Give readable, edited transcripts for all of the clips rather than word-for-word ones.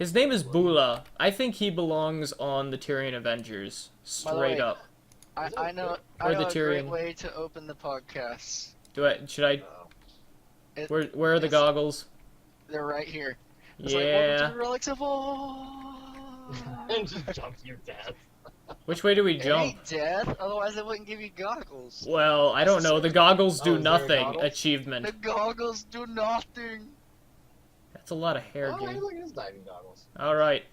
His name is Bula. I think he belongs on the Tyrion Avengers. Straight up. I know Or the a great Tyrion. way to open the podcast. Should I? Where are the goggles? They're right here. It's Yeah. like, welcome to the Relics of Orr. And just jump to your death. Which way do we It jump? ain't death, otherwise they wouldn't give you goggles. Well, I don't know. The goggles do Oh, is there a nothing. goggles? Achievement. The goggles do nothing. That's a lot of hair, Oh, dude. look at his diving goggles. All right.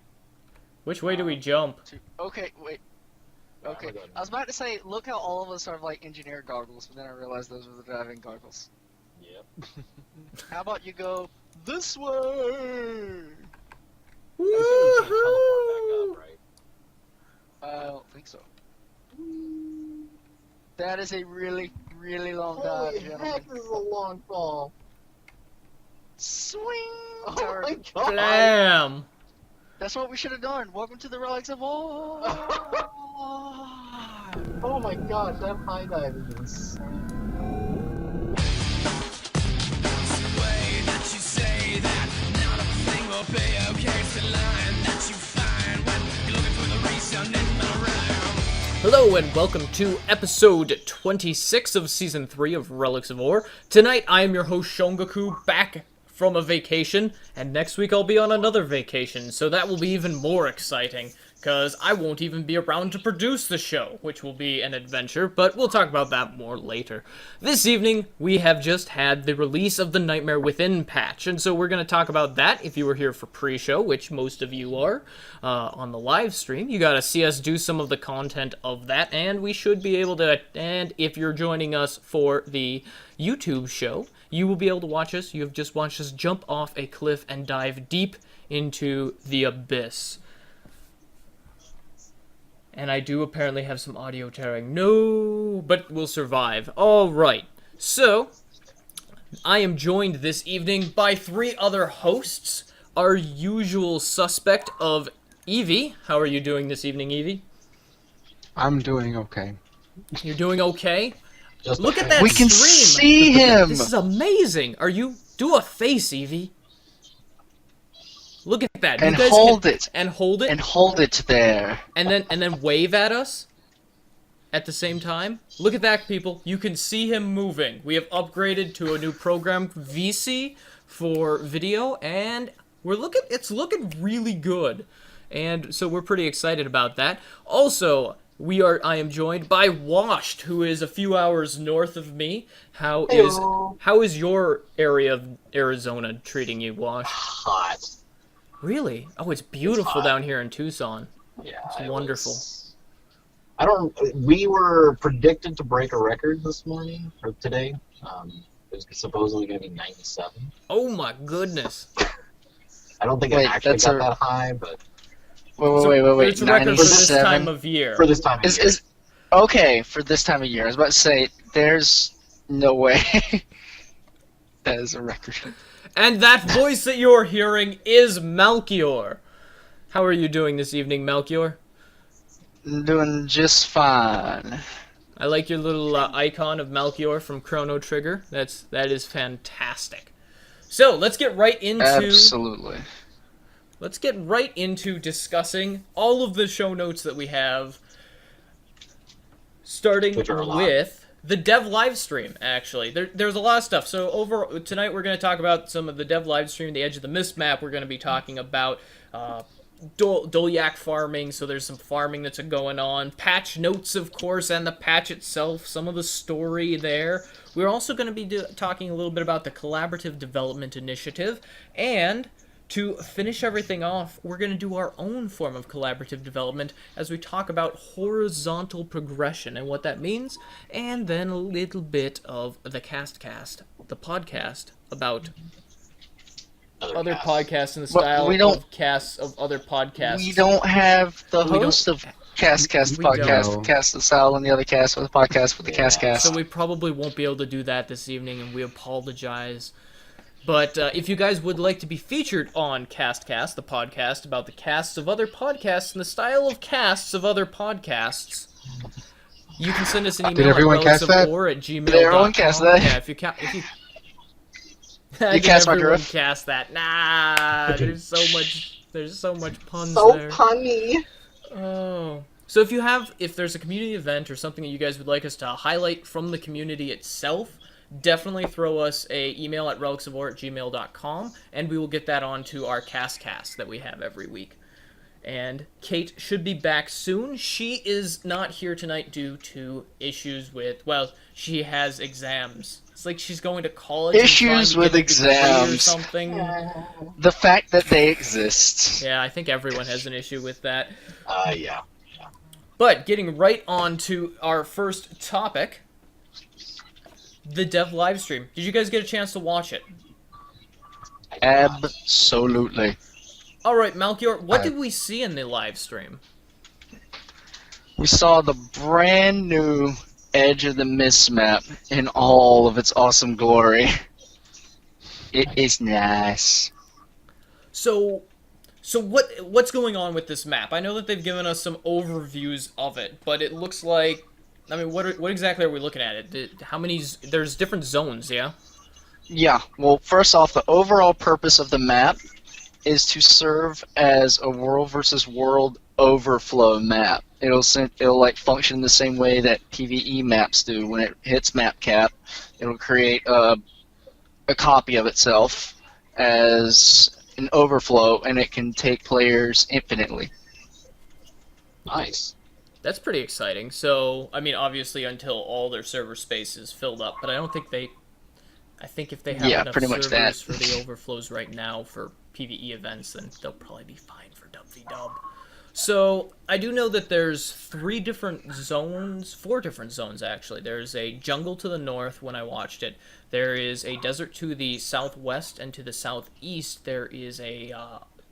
Which way do we jump? Okay, wait. Okay, I was about to say, look how all of us are like engineer goggles, but then I realized those were the diving goggles. Yep. How about you go this way? I think you can teleport back up, right? I don't think so. That is a really, really long Holy dive, gentlemen. heck, this is a long fall. Swing! Oh Turd. my god! Blam! That's what we should have done. Welcome to the Relics of Orr. Oh my gosh, that high diving is insane. Hello and welcome to episode 26 of season 3 of Relics of Orr. Tonight I am your host Shongaqu, back from a vacation, and next week I'll be on another vacation, so that will be even more exciting, because I won't even be around to produce the show, which will be an adventure, but we'll talk about that more later. This evening, we have just had the release of the Nightmare Within patch, and so we're going to talk about that if you were here for pre-show, which most of you are, on the live stream. You got to see us do some of the content of that, and we should be able to, and if you're joining us for the YouTube show, you will be able to watch us. You have just watched us jump off a cliff and dive deep into the abyss. And I do apparently have some audio tearing. No, but we'll survive. All right. So, I am joined this evening by 3 other hosts. Our usual suspect of Evee. How are you doing this evening, Evee? I'm doing okay. You're doing okay? Just Look okay. at that We can stream. see him. This is amazing. Do a face, Evee. Look at that. And You guys hold can- it. And hold it. And hold it there. And then wave at us at the same time. Look at that, people. You can see him moving. We have upgraded to a new program, VC, for video, and it's looking really good. And so we're pretty excited about that. Also, I am joined by Washed, who is a few hours north of me. How is your area of Arizona treating you, Washed? hot. Really? Oh, it's beautiful down here in Tucson. Yeah, It's wonderful. We were predicted to break a record this morning, or today. It was supposedly going to be 97. Oh my goodness. I don't think Wait, it actually that's got a- that high, but Wait. It's a record for this 97? time of year. for this time of year. Is okay for this time of year. I was about to say, there's no way that is a record. And that voice that you're hearing is Malchior. How are you doing this evening, Malchior? I'm doing just fine. I like your little icon of Malchior from Chrono Trigger. That is fantastic. So let's get right into Absolutely. discussing all of the show notes that we have, starting Which are a lot. with the dev live stream. Actually, there's a lot of stuff. So tonight we're going to talk about some of the dev live stream, the Edge of the Mist map. We're going to be talking about Dolyak farming. So there's some farming that's going on. Patch notes, of course, and the patch itself. Some of the story there. We're also going to be talking a little bit about the collaborative development initiative, and to finish everything off, we're going to do our own form of collaborative development as we talk about horizontal progression and what that means, and then a little bit of the cast, the podcast about other podcasts in the Well, style we don't- of casts of other podcasts. We don't have the We don't- host of Cast the We podcast, don't. Cast the Sal, and the other cast with the podcast with the Cast. So we probably won't be able to do that this evening, and we apologize. But if you guys would like to be featured on Castcast, the podcast about the casts of other podcasts and the style of casts of other podcasts, you can send us an email Did everyone cast that? @relicsofwar@gmail.com. Did everyone cast that? Yeah, if you You cast my everyone drift? cast that. Nah, there's so much There's so much puns So there. punny. Oh. So if there's a community event or something that you guys would like us to highlight from the community itself, definitely throw us a email at relicsoforr@gmail.com, and we will get that onto our cast that we have every week. And Kate should be back soon. She is not here tonight due to issues with, well, she has exams. It's like she's going to college. Issues with exams. Or something. The fact that they exist. Yeah, I think everyone has an issue with that. Yeah. But getting right on to our first topic, the dev livestream. Did you guys get a chance to watch it? Absolutely. All right, Malchior, what did we see in the live stream? We saw the brand new Edge of the Mist map in all of its awesome glory. It is nice. So what's going on with this map? I know that they've given us some overviews of it, but it looks like, I mean, what exactly are we looking at? There's different zones, yeah? Yeah, well, first off, the overall purpose of the map is to serve as a world versus world overflow map. It'll like function the same way that PvE maps do. When it hits map cap, it'll create a copy of itself as an overflow, and it can take players infinitely. Nice. That's pretty exciting. So, I mean, obviously until all their server space is filled up, but I think if they have enough pretty much servers that. for the overflows right now for PvE events, then they'll probably be fine for dub. So, I do know that there's 4 different zones actually. There's a jungle to the north when I watched it. There is a desert to the southwest, and to the southeast there is a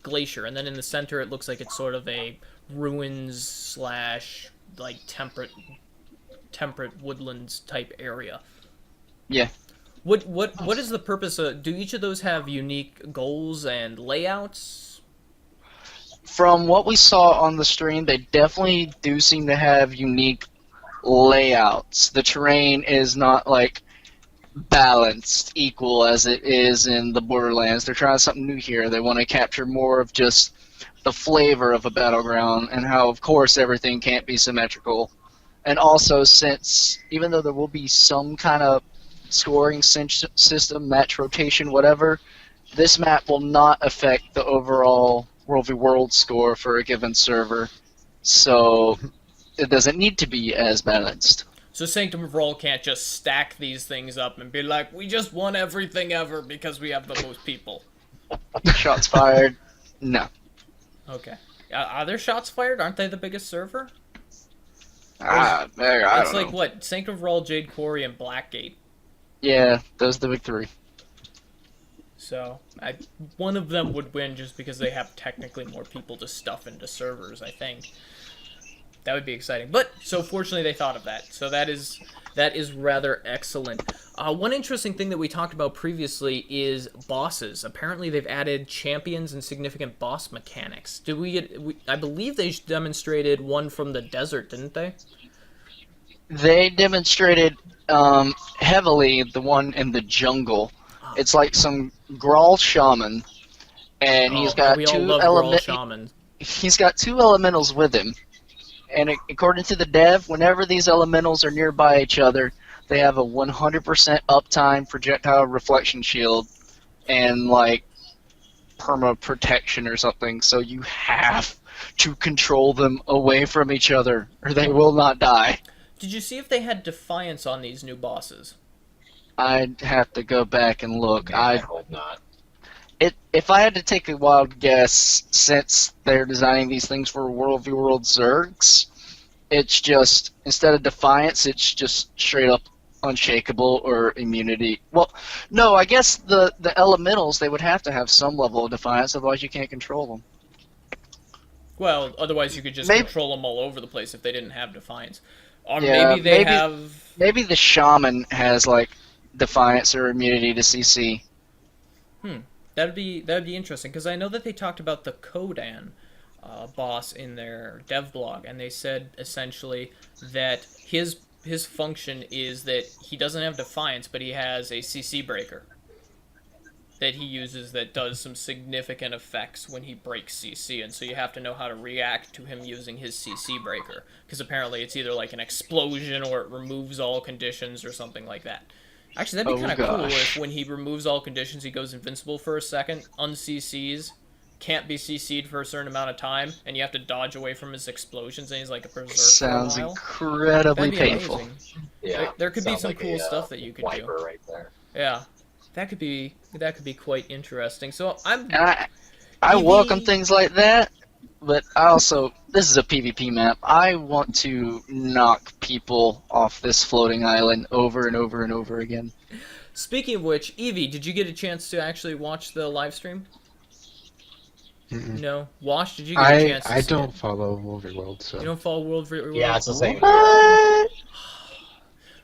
glacier. And then in the center it looks like it's sort of a ruins / like temperate woodlands type area. Yeah. What is the purpose of, do each of those have unique goals and layouts? From what we saw on the stream, they definitely do seem to have unique layouts. The terrain is not like balanced, equal as it is in the Borderlands. They're trying something new here. They want to capture more of just the flavor of a battleground, and how, of course, everything can't be symmetrical. And also, since even though there will be some kind of scoring system, match rotation, whatever, this map will not affect the overall World v. World score for a given server, so it doesn't need to be as balanced. So Sanctum of Roll can't just stack these things up and be like, we just won everything ever because we have the most people. Shots fired? No. Okay. Are there shots fired? Aren't they the biggest server? I It's don't like, know. what, Sanctum of Roll, Jade Quarry, and Blackgate. Yeah, those are the big 3. So, one of them would win just because they have technically more people to stuff into servers, I think. That would be exciting. But, so fortunately they thought of that. So that is rather excellent. One interesting thing that we talked about previously is bosses. Apparently they've added champions and significant boss mechanics. I believe they demonstrated one from the desert, didn't they? They demonstrated heavily the one in the jungle. It's like some Grawl shaman, and he's got we all two love Grawl shamans. He's got 2 elementals with him. And according to the dev, whenever these elementals are nearby each other, they have a 100% uptime projectile reflection shield and like perma protection or something. So you have to control them away from each other, or they will not die. Did you see if they had Defiance on these new bosses? I'd have to go back and look. I hope not. If I had to take a wild guess, since they're designing these things for World v. World Zergs, it's just, instead of Defiance, it's just straight up Unshakable or Immunity. Well, no, I guess the Elementals, they would have to have some level of Defiance, otherwise you can't control them. Well, otherwise you could just control them all over the place if they didn't have Defiance. Or Yeah, maybe they have... Maybe the Shaman has, like, Defiance or Immunity to CC. That'd be interesting, because I know that they talked about the Kodan boss in their dev blog, and they said essentially that his function is that he doesn't have Defiance, but he has a CC breaker. that he uses that does some significant effects when he breaks CC, and so you have to know how to react to him using his CC breaker, because apparently it's either like an explosion or it removes all conditions or something like that. Actually, that'd be kind of cool if when he removes all conditions he goes invincible for a second, un-CCs, can't be CC'd for a certain amount of time, and you have to dodge away from his explosions, and he's like a berserker Sounds for a while. incredibly That'd be painful. amazing. Yeah, There could be sounds some like cool stuff that you could do. Right there. Yeah, that could be quite interesting. So And I welcome things like that, but I also, this is a PvP map. I want to knock people off this floating island over and over and over again. Speaking of which, Evee, did you get a chance to actually watch the live stream? Mm-mm. No. Wash, did you get a chance to I see don't it? follow Overworld, so. You don't follow World? Yeah, it's the same.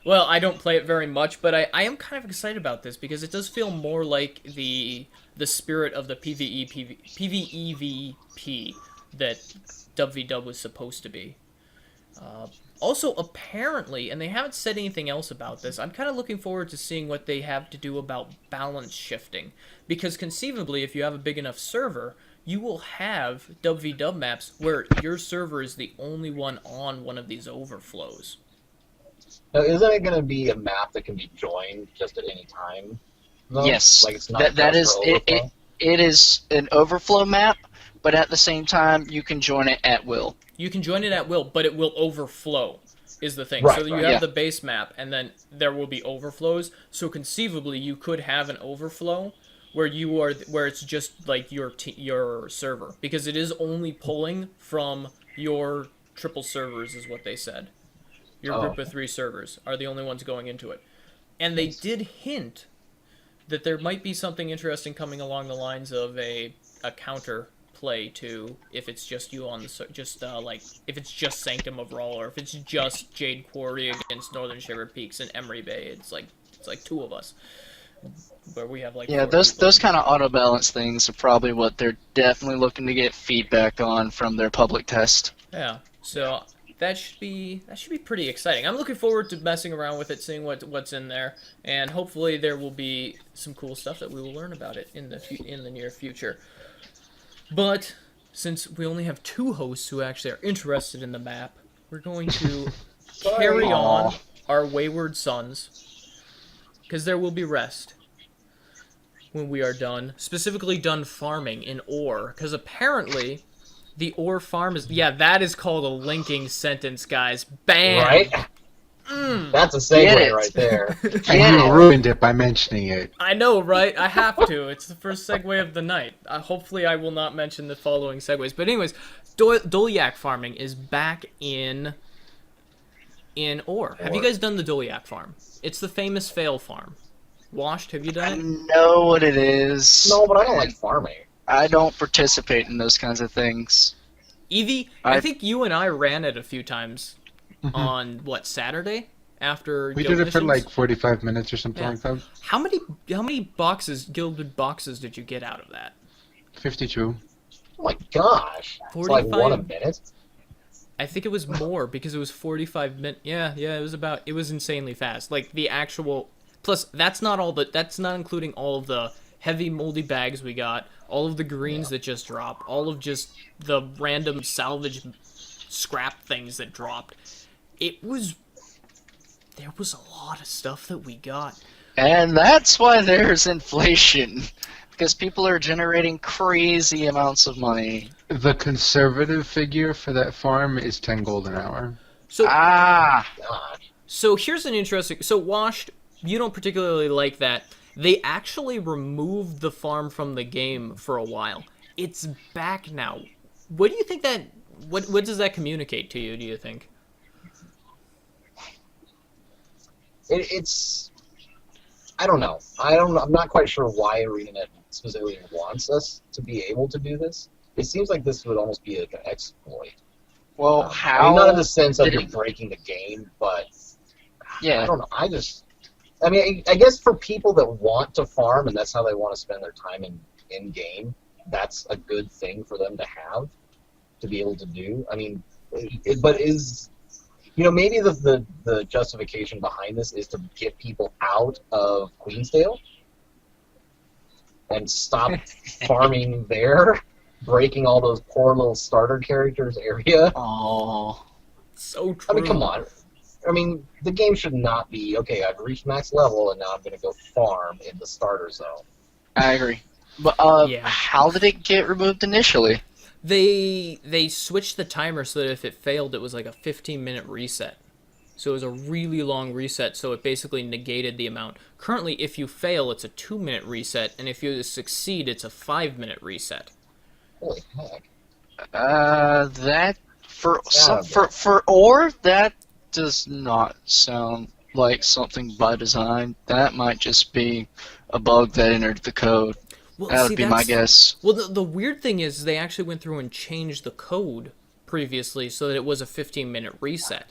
Well, I don't play it very much, but I am kind of excited about this because it does feel more like the spirit of the PvEVP that WVW was supposed to be. Also, apparently, and they haven't said anything else about this, I'm kind of looking forward to seeing what they have to do about balance shifting. Because conceivably, if you have a big enough server, you will have WVW maps where your server is the only one on one of these overflows. Now, isn't it going to be a map that can be joined just at any time? though? Yes, Like it's not that is just for overflow? it is an overflow map, but at the same time you can join it at will. You can join it at will, but it will overflow, is the thing. Right, so you right. have Yeah. the base map, and then there will be overflows. So conceivably, you could have an overflow where it's just like your server, because it is only pulling from your triple servers, is what they said. Your group of 3 servers are the only ones going into it, and they did hint that there might be something interesting coming along the lines of a counter play to if it's just you on the like if it's just Sanctum of Raw, or if it's just Jade Quarry against Northern Shiver Peaks and Emery Bay. It's like 2 of us, where we have like Yeah, 4 those people. kind of auto balance things are probably what they're definitely looking to get feedback on from their public test. Yeah, so that should be pretty exciting. I'm looking forward to messing around with it, seeing what's in there, and hopefully there will be some cool stuff that we will learn about it in the near future. But since we only have 2 hosts who actually are interested in the map, we're going to carry on our wayward sons, because there will be rest when we are done, specifically done farming in Orr, because apparently the Orr farm is, that is called a linking sentence, guys. Bam! Right? That's a Get segue it. right there. And you ruined it by mentioning it. I know, right? I have to. It's the first segue of the night. Hopefully I will not mention the following segues. But anyways, Dolyak farming is back in Orr. Have you guys done the Dolyak farm? It's the famous fail farm. Washed, have you I done it? know what it is. No, but I don't like farming. I don't participate in those kinds of things. Evie, I think you and I ran it a few times on, Saturday? After We guild did it for missions? like 45 minutes or something Yeah. like that. How many boxes, gilded boxes, did you get out of that? 52. Oh my gosh. It's like 45 one a minute? I think it was more, because it was 45 minutes. Yeah, it was insanely fast. Like the actual, plus that's not including all of the heavy moldy bags we got, all of the greens that just dropped, all of just the random salvage scrap things that dropped. There was a lot of stuff that we got. And that's why there's inflation. Because people are generating crazy amounts of money. The conservative figure for that farm is 10 gold an hour. So Gosh. So here's an interesting. So Washed, you don't particularly like that. They actually removed the farm from the game for a while. It's back now. What do you think that? What does that communicate to you? Do you think? It's... I don't know. I'm not quite sure why ArenaNet specifically wants us to be able to do this. It seems like this would almost be like an exploit. Well, I mean, not in the sense of you're breaking the game, but Yeah. I don't know. I mean, I guess for people that want to farm and that's how they want to spend their time in game, that's a good thing for them to have, to be able to do. I mean, but is, maybe the justification behind this is to get people out of Queensdale and stop farming there, breaking all those poor little starter characters' area. Oh, So true. I mean, come on. I mean, the game should not be, okay, I've reached max level, and now I'm going to go farm in the starter zone. I agree. But Yeah. how did it get removed initially? They switched the timer so that if it failed, it was like a 15-minute reset. So it was a really long reset, so it basically negated the amount. Currently, if you fail, it's a 2-minute reset, and if you succeed, it's a 5-minute reset. Holy heck. That for Yeah, for Orr, that does not sound like something by design. That might just be a bug that entered the code. Well, That see, would be my guess. Well, the weird thing is they actually went through and changed the code previously so that it was a 15-minute reset.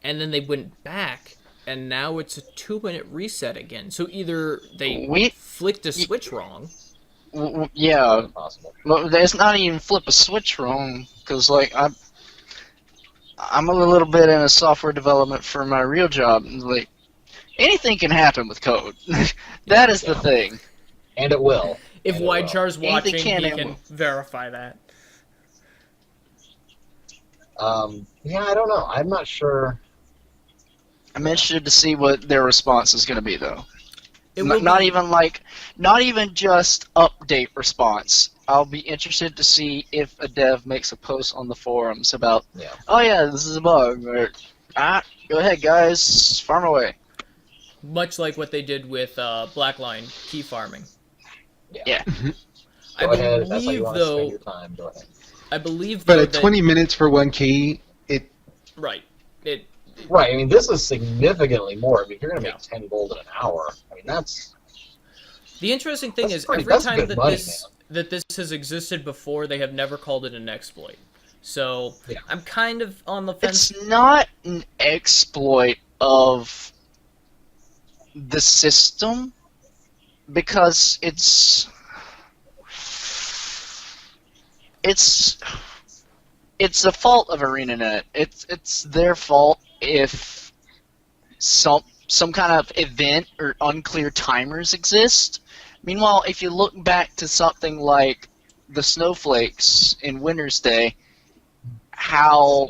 And then they went back, and now it's a 2-minute reset again. So either they flicked a switch wrong. Yeah, Impossible. well, it's not even flip a switch wrong, because like I'm a little bit in a software development for my real job. And, like anything can happen with code. That is the thing. And it will. If And it will. Widechar's watching, he can, it can will. verify that. Yeah, I don't know. I'm not sure. I'm interested to see what their response is going to be, though. It will Not be- even just update response. I'll be interested to see if a dev makes a post on the forums about, Yeah. oh yeah, this is a bug, or go ahead guys, farm away. much like what they did with Blackline key farming. Yeah. I Go ahead. If that's how you believe, want to spend though. your time. Go ahead. I believe, But though, at 20 minutes for one key, it right. It Right. I mean, this is significantly more. I mean, if you're going to make Yeah. 10 gold in an hour, I mean, that's The interesting thing That's is pretty- every that's time good that money, this has existed before, they have never called it an exploit. So Yeah. I'm kind of on the fence. It's not an exploit of the system, because it's the fault of ArenaNet. It's their fault if some kind of event or unclear timers exist. Meanwhile, if you look back to something like the snowflakes in Winter's Day, how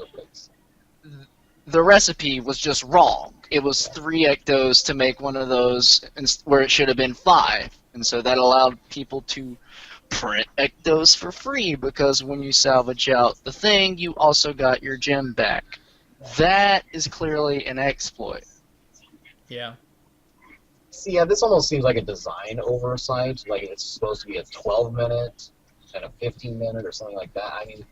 the recipe was just wrong. It was 3 ectos to make one of those where it should have been 5. And so that allowed people to print ectos for free, because when you salvage out the thing, you also got your gem back. That is clearly an exploit. Yeah. See, yeah, this almost seems like a design oversight. Like it's supposed to be a 12-minute and a 15-minute or something like that. I mean,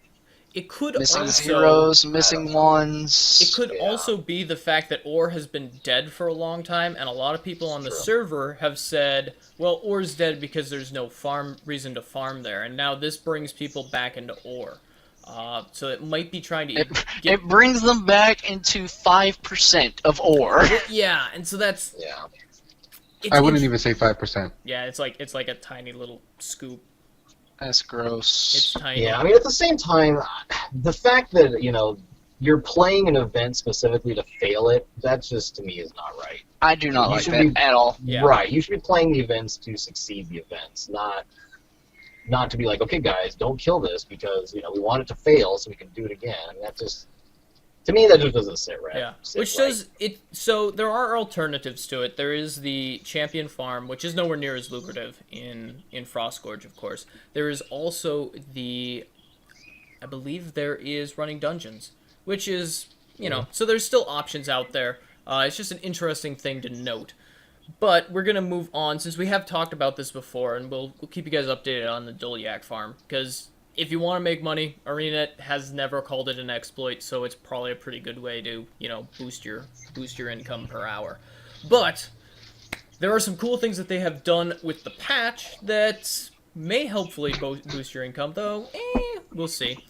It could Missing also zeros, missing ones. It could Yeah. also be the fact that Orr has been dead for a long time, and a lot of people on the True. server have said, well, Orr's dead because there's no reason to farm there, and now this brings people back into Orr. So it might be trying to It brings them back into 5% of ore. Yeah, and so that's... yeah. It's I wouldn't even say 5%. Yeah, it's like a tiny little scoop. That's gross. It's tiny. Yeah, I mean, at the same time, the fact that, you're playing an event specifically to fail it, that just, to me, is not right. I do not You like should that be- at all. Yeah. Right, you should be playing the events to succeed the events, not to be like, okay, guys, don't kill this because, we want it to fail so we can do it again. I mean, that just, to me, that just doesn't sit right. Yeah, sit which right. does it. So there are alternatives to it. There is the Champion Farm, which is nowhere near as lucrative in Frostgorge, of course. There is also I believe there is running dungeons, which is So there's still options out there. It's just an interesting thing to note. But we're gonna move on since we have talked about this before, and we'll keep you guys updated on the Dolyak farm because. If you want to make money, ArenaNet has never called it an exploit, so it's probably a pretty good way to, boost your income per hour. But there are some cool things that they have done with the patch that may hopefully boost your income, though we'll see.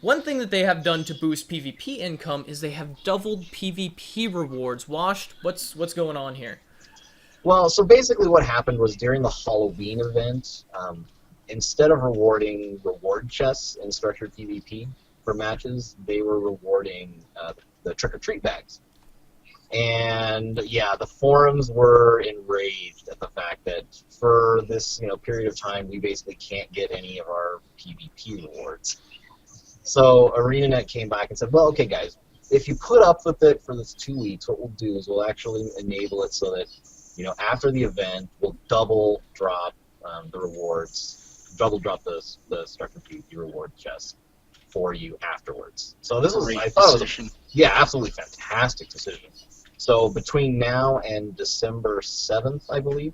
One thing that they have done to boost PvP income is they have doubled PvP rewards. Washed, what's going on here? Well, so basically what happened was during the Halloween event, instead of rewarding reward chests in structured PvP for matches, they were rewarding the trick-or-treat bags. And yeah, the forums were enraged at the fact that for this period of time, we basically can't get any of our PvP rewards. So ArenaNet came back and said, well, okay, guys, if you put up with it for this 2 weeks, what we'll do is we'll actually enable it so that after the event, we'll double drop the rewards, double drop the Structure PvP reward chest for you afterwards. So this was, I thought it was absolutely fantastic decision. So between now and December 7th, I believe,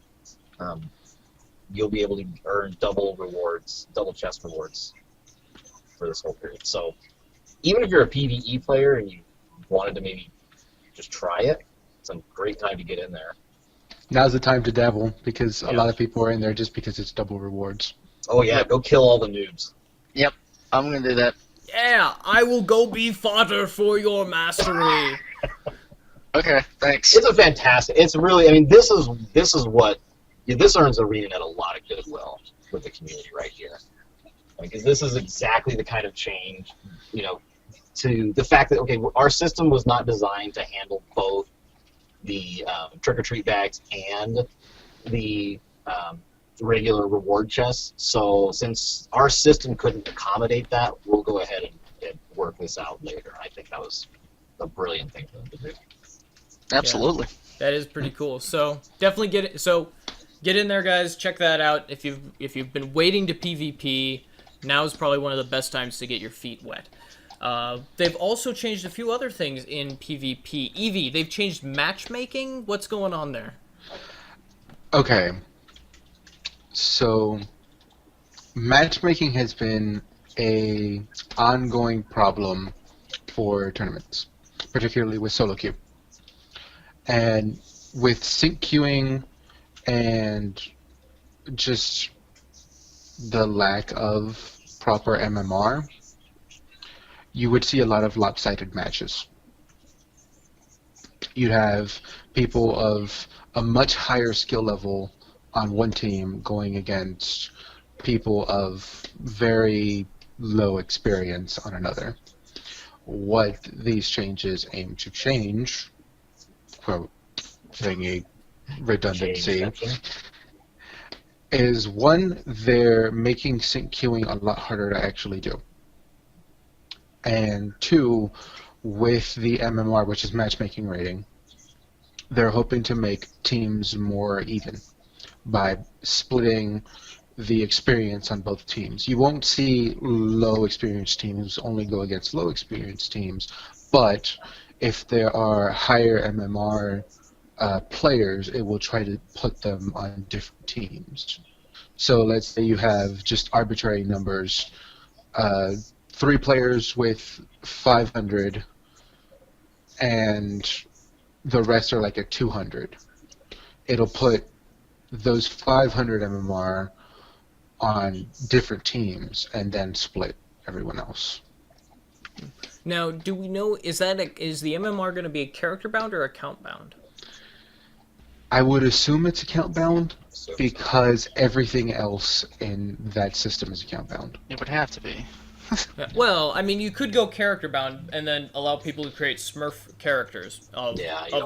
you'll be able to earn double rewards, double chest rewards for this whole period. So even if you're a PvE player and you wanted to maybe just try it, it's a great time to get in there. Now's the time to dabble, because a lot of people are in there just because it's double rewards. Oh yeah, go kill all the noobs. Yep, I'm gonna do that. Yeah, I will go be fodder for your mastery. Okay, thanks. It's a fantastic. It's really. I mean, this is what. Yeah, this earns ArenaNet a lot of goodwill with the community right here, because this is exactly the kind of change, to the fact that our system was not designed to handle both the trick-or-treat bags and the regular reward chests. So since our system couldn't accommodate that, we'll go ahead and work this out later. I think that was a brilliant thing for them to do. Absolutely. Yeah, that is pretty cool. So definitely get it. So get in there, guys. Check that out. If you've been waiting to PvP, now is probably one of the best times to get your feet wet. They've also changed a few other things in PvP. Evee, they've changed matchmaking. What's going on there? Okay. So matchmaking has been a ongoing problem for tournaments, particularly with solo queue. And with sync queuing and just the lack of proper MMR, you would see a lot of lopsided matches. You'd have people of a much higher skill level on one team going against people of very low experience on another. What these changes aim to change, quote, thingy, redundancy, is one, they're making sync queuing a lot harder to actually do. And two, with the MMR, which is matchmaking rating, they're hoping to make teams more even by splitting the experience on both teams. You won't see low experienced teams only go against low experienced teams, but if there are higher MMR players, it will try to put them on different teams. So let's say you have just arbitrary numbers, 3 players with 500 and the rest are like at 200. It'll put those 500 MMR on different teams and then split everyone else. Now, do we know, is the MMR going to be character bound or account bound? I would assume it's account bound because everything else in that system is account bound. It would have to be. Yeah. Well, I mean, you could go character bound and then allow people to create Smurf characters of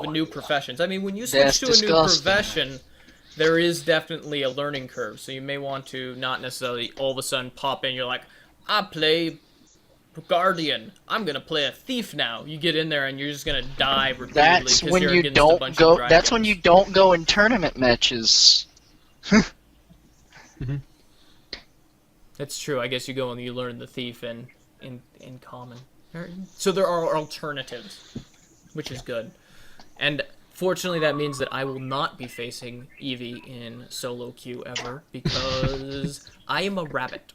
new professions. I mean, when you switch to a new profession, there is definitely a learning curve. So you may want to not necessarily all of a sudden pop in. You're like, I play Guardian. I'm gonna play a thief now. You get in there and you're just gonna die repeatedly. That's when you don't go. That's when you don't go in tournament matches. Mm-hmm. That's true. I guess you go and you learn the thief in common. So there are alternatives, which is good. And fortunately, that means that I will not be facing Evee in solo queue ever because I am a rabbit.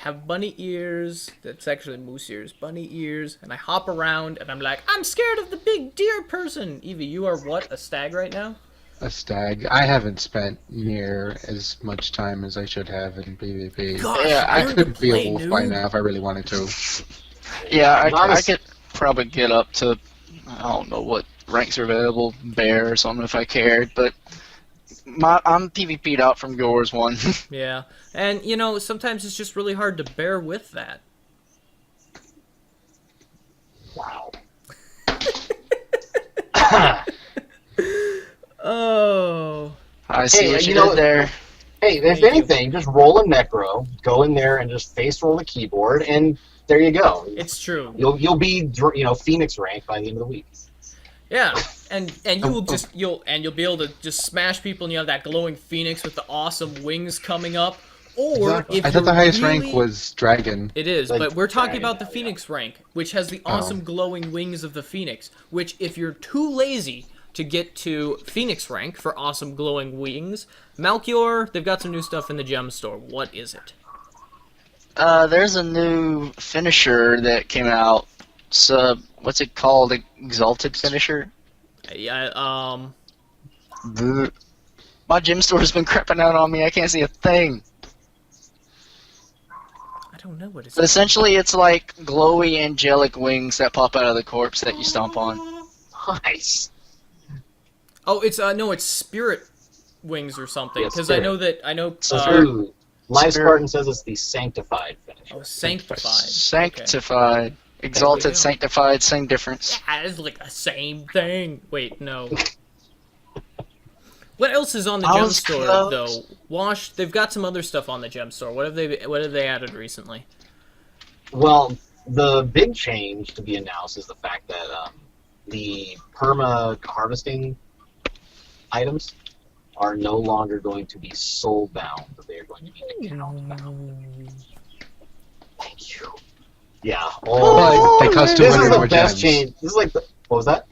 I have bunny ears. That's actually moose ears. Bunny ears. And I hop around and I'm like, I'm scared of the big deer person. Evee, you are what? A stag right now? A stag. I haven't spent near as much time as I should have in PvP. Gosh, yeah, I could be a wolf by now if I really wanted to. Yeah, I could probably get up to, I don't know what ranks are available, bear or something if I cared, but I'm PvP'd out from Yours 1. Yeah, and sometimes it's just really hard to bear with that. Wow. I see what you you know, did there. hey, if Thank you. anything, just roll a necro, go in there and just face roll the keyboard, and there you go. It's true. You'll be Phoenix rank by the end of the week. Yeah, and you will just you'll be able to just smash people, and you have that glowing phoenix with the awesome wings coming up. Or if I thought the highest really, rank was dragon. It is, Like but we're talking dragon, about the yeah. phoenix rank, which has the awesome glowing wings of the phoenix. Which, if you're too lazy to get to phoenix rank for awesome glowing wings, Malchior, they've got some new stuff in the gem store. What is it? There's a new finisher that came out. What's it called? Exalted finisher? Yeah, My gym store has been crapping out on me. I can't see a thing. I don't know what it's. But essentially, it's like glowy angelic wings that pop out of the corpse that you stomp on. Nice. Oh, it's no, it's spirit wings or something. Yeah, Because I spirit. know. Ooh, Live Spirit. Spartan says it's the sanctified finisher. Oh, sanctified. Sanctified. Exalted, go. sanctified, same difference. That is like the same thing. Wait, no. What else is on the I gem was store close. though? Wash. They've got some other stuff on the gem store. What have they added recently? Well, the big change to be announced is the fact that the perma harvesting items are no longer going to be soul bound, but they are going to be account bound. Thank you. Yeah. But they cost This is 200 the more best gems. change. This is like what was that?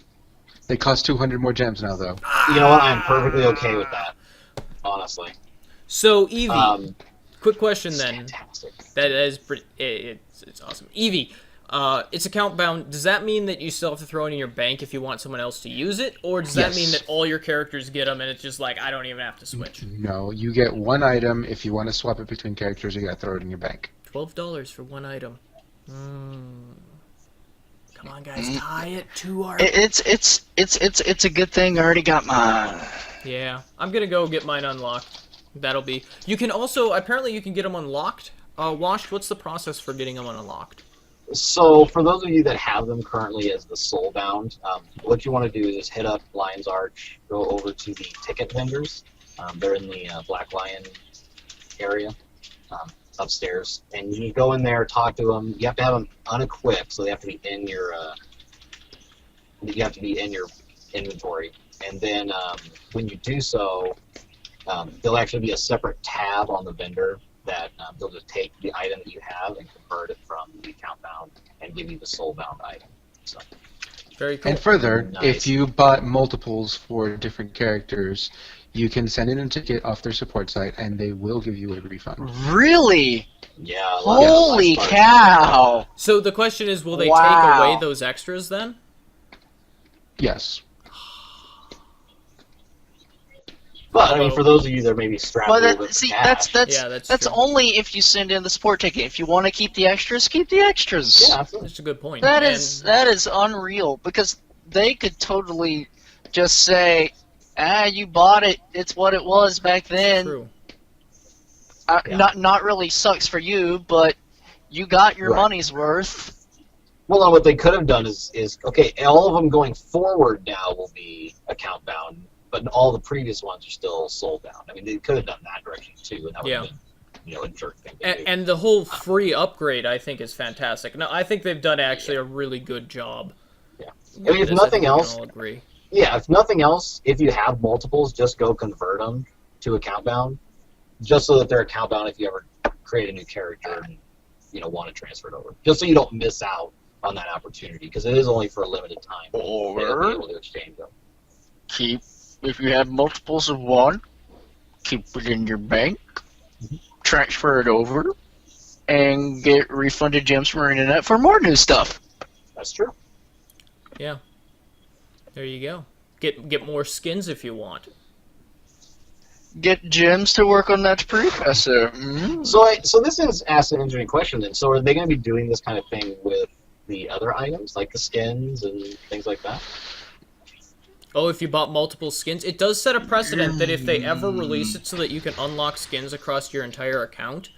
They cost 200 more gems now, though. You know what? I'm perfectly okay with that. Honestly. So Evee, quick question It's then. fantastic. That is pretty. It's awesome. Evee, it's account bound. Does that mean that you still have to throw it in your bank if you want someone else to use it, or does that Yes. mean that all your characters get them and it's just like I don't even have to switch? No, you get one item. If you want to swap it between characters, you gotta throw it in your bank. $12 for one item. Come on, guys, tie it to our. It's a good thing I already got mine. Yeah, I'm gonna go get mine unlocked. That'll be. You can also apparently you can get them unlocked. Washed. What's the process for getting them unlocked? So, for those of you that have them currently as the soulbound, what you want to do is hit up Lion's Arch, go over to the ticket vendors. They're in the Black Lion area upstairs, and you go in there, talk to them. You have to have them unequipped, so they have to be in your. You have to be in your inventory, and then when you do so, there'll actually be a separate tab on the vendor that they'll just take the item that you have and convert it from the account bound and give you the soul bound item. So, Very cool. And further, Nice. if you bought multiples for different characters, you can send in a ticket off their support site, and they will give you a refund. Really? yeah. a lot of Holy Lion's Arch- cow! So the question is, will they take Wow. away those extras then? Yes. But I mean, for those of you that may be strapped a But little bit for cash, that's true. only if you send in the support ticket. If you want to keep the extras, keep the extras. yeah, absolutely. That's a good point. That And- is unreal because they could totally just say, you bought it. It's what it was back then. True. Yeah. Not really sucks for you, but you got your Right. money's worth. Well, no, what they could have done is okay. All of them going forward now will be account bound, but all the previous ones are still soul bound. I mean, they could have done that direction too, and that would have been, a jerk thing to do. And the whole free upgrade, I think, is fantastic. No, I think they've done actually a really good job. Yeah. with I mean, if this. nothing think we else- can all agree. Yeah, if nothing else, if you have multiples, just go convert them to account bound, just so that they're account bound if you ever create a new character and want to transfer it over, just so you don't miss out on that opportunity because it is only for a limited time. They'll be Or able to exchange them. if you have multiples of one, keep it in your bank, transfer it over, and get refunded gems from Internet for more new stuff. That's true. Yeah. There you go. Get more skins if you want. Get gems to work on that precursor. So this is asks an interesting question then. So are they going to be doing this kind of thing with the other items, like the skins and things like that? Oh, if you bought multiple skins, it does set a precedent that if they ever release it so that you can unlock skins across your entire account,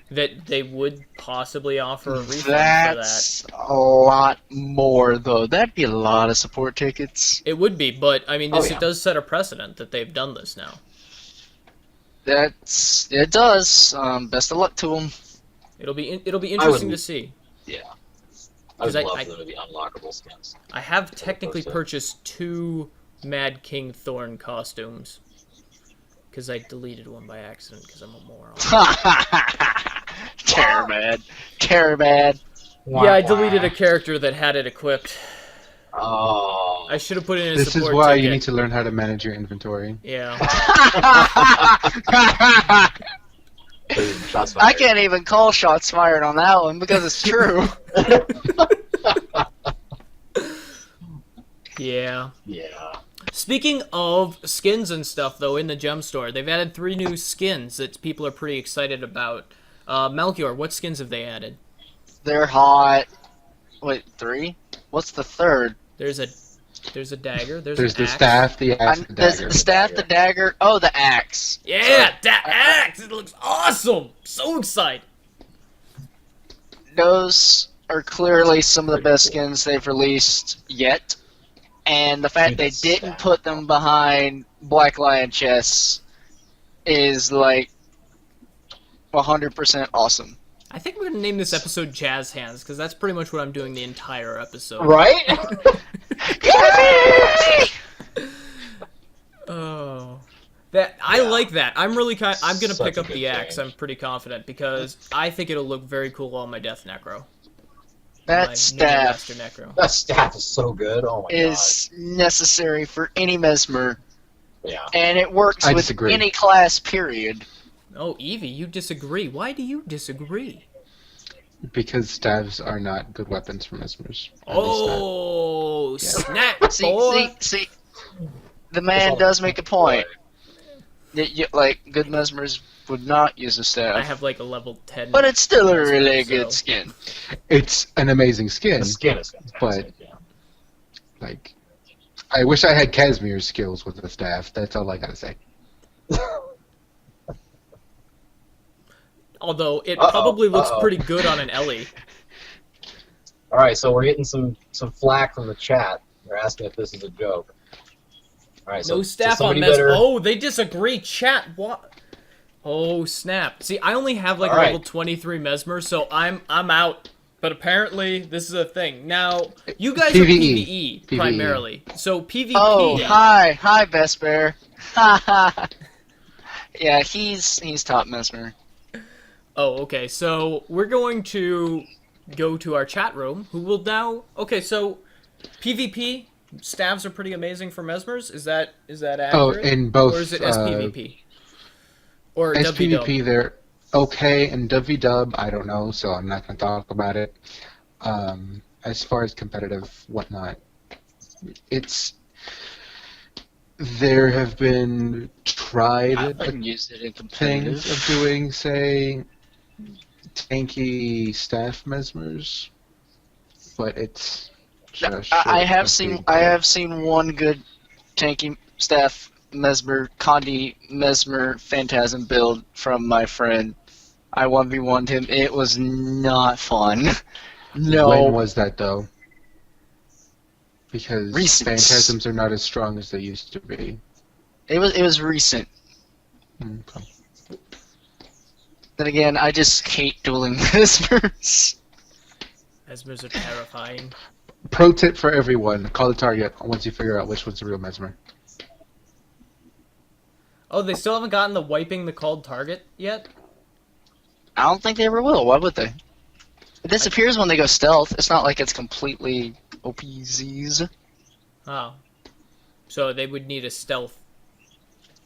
that they would possibly offer a refund for that. That's a lot more, though. That'd be a lot of support tickets. It would be, but I mean, Oh, this yeah. it does set a precedent that they've done this now. It does. Best of luck to him. It'll be interesting to see. Yeah. I would 'Cause love them to be unlockable skins. I have technically opposed to- purchased 2 Mad King Thorn costumes. Because I deleted one by accident because I'm a moron. Terror bad. Terror bad. Yeah, I deleted a character that had it equipped. Oh. I should have put it in a This is support why ticket. you need to learn how to manage your inventory. Yeah. Shots I fired. can't even call shots fired on that one because it's true. Yeah. Yeah. Speaking of skins and stuff, though, in the gem store, they've added 3 new skins that people are pretty excited about. Malchior, what skins have they added? They're hot. Wait, 3? What's the third? There's a dagger. There's There's an the axe. staff, the axe, the There's dagger. the staff, the dagger. Oh, the axe. Yeah, that axe! It looks awesome! So excited! Those are clearly some of the best skins they've released yet. And the fact they didn't put them behind Black Lion chests is like 100% awesome. I think we're gonna name this episode Jazz Hands, because that's pretty much what I'm doing the entire episode. Right? Oh. I like that. I'm gonna Such pick a up good the axe, change. I'm pretty confident, because I think it'll look very cool on my Death Necro. That My staff Master Necro. That staff is so good. Oh my is necessary for any mesmer, god. Yeah. and it works I with disagree. any class, period. Oh, Evie, you disagree. Why do you disagree? Because staves are not good weapons for mesmers. Oh, snap, See, boy! see, the man does make a point. Like, good mesmers would not use a staff. I have like a level 10. But it's still a mesmer, really so- good skin. It's an amazing skin, The skin is fantastic. Yeah. like, I wish I had Casimir's skills with the staff. That's all I gotta say. Although, it Uh-oh, probably looks uh-oh. pretty good on an Ellie. All right, so we're getting some flack from the chat. They're asking if this is a joke. All right, so No staff on somebody mesmer. better- Oh, they disagree. Chat, what? Oh, snap. See, I only have like All a right. level 23 mesmer, so I'm out. But apparently, this is a thing. Now, you guys are PvE. PvE primarily. So PvP. Oh, hi, Best Bear. Ha ha. Yeah, he's top mesmer. Oh, okay. So we're going to go to our chat room. Who will now? Okay, so PvP staves are pretty amazing for mesmers. Is that accurate? Oh, in both or is it SPVP? Or SPVP, WW? they're okay, and WW, I don't know, so I'm not gonna talk about it. As far as competitive whatnot, there have been tried I wouldn't use it in things competitive. of doing, say, tanky staff mesmers, but it's just I have short seen one good tanky staff mesmer Condi mesmer phantasm build from my friend. I 1v1'd him. It was not fun. No. When was that though? Because Recent. phantasms are not as strong as they used to be. It was recent. Okay. Then again, I just hate dueling mesmers. Mesmers are terrifying. Pro tip for everyone: call the target once you figure out which one's the real mesmer. Oh, they still haven't gotten the wiping the called target yet? I don't think they ever will. Why would they? It disappears when they go stealth. It's not like it's completely OPZs. Oh. So they would need a stealth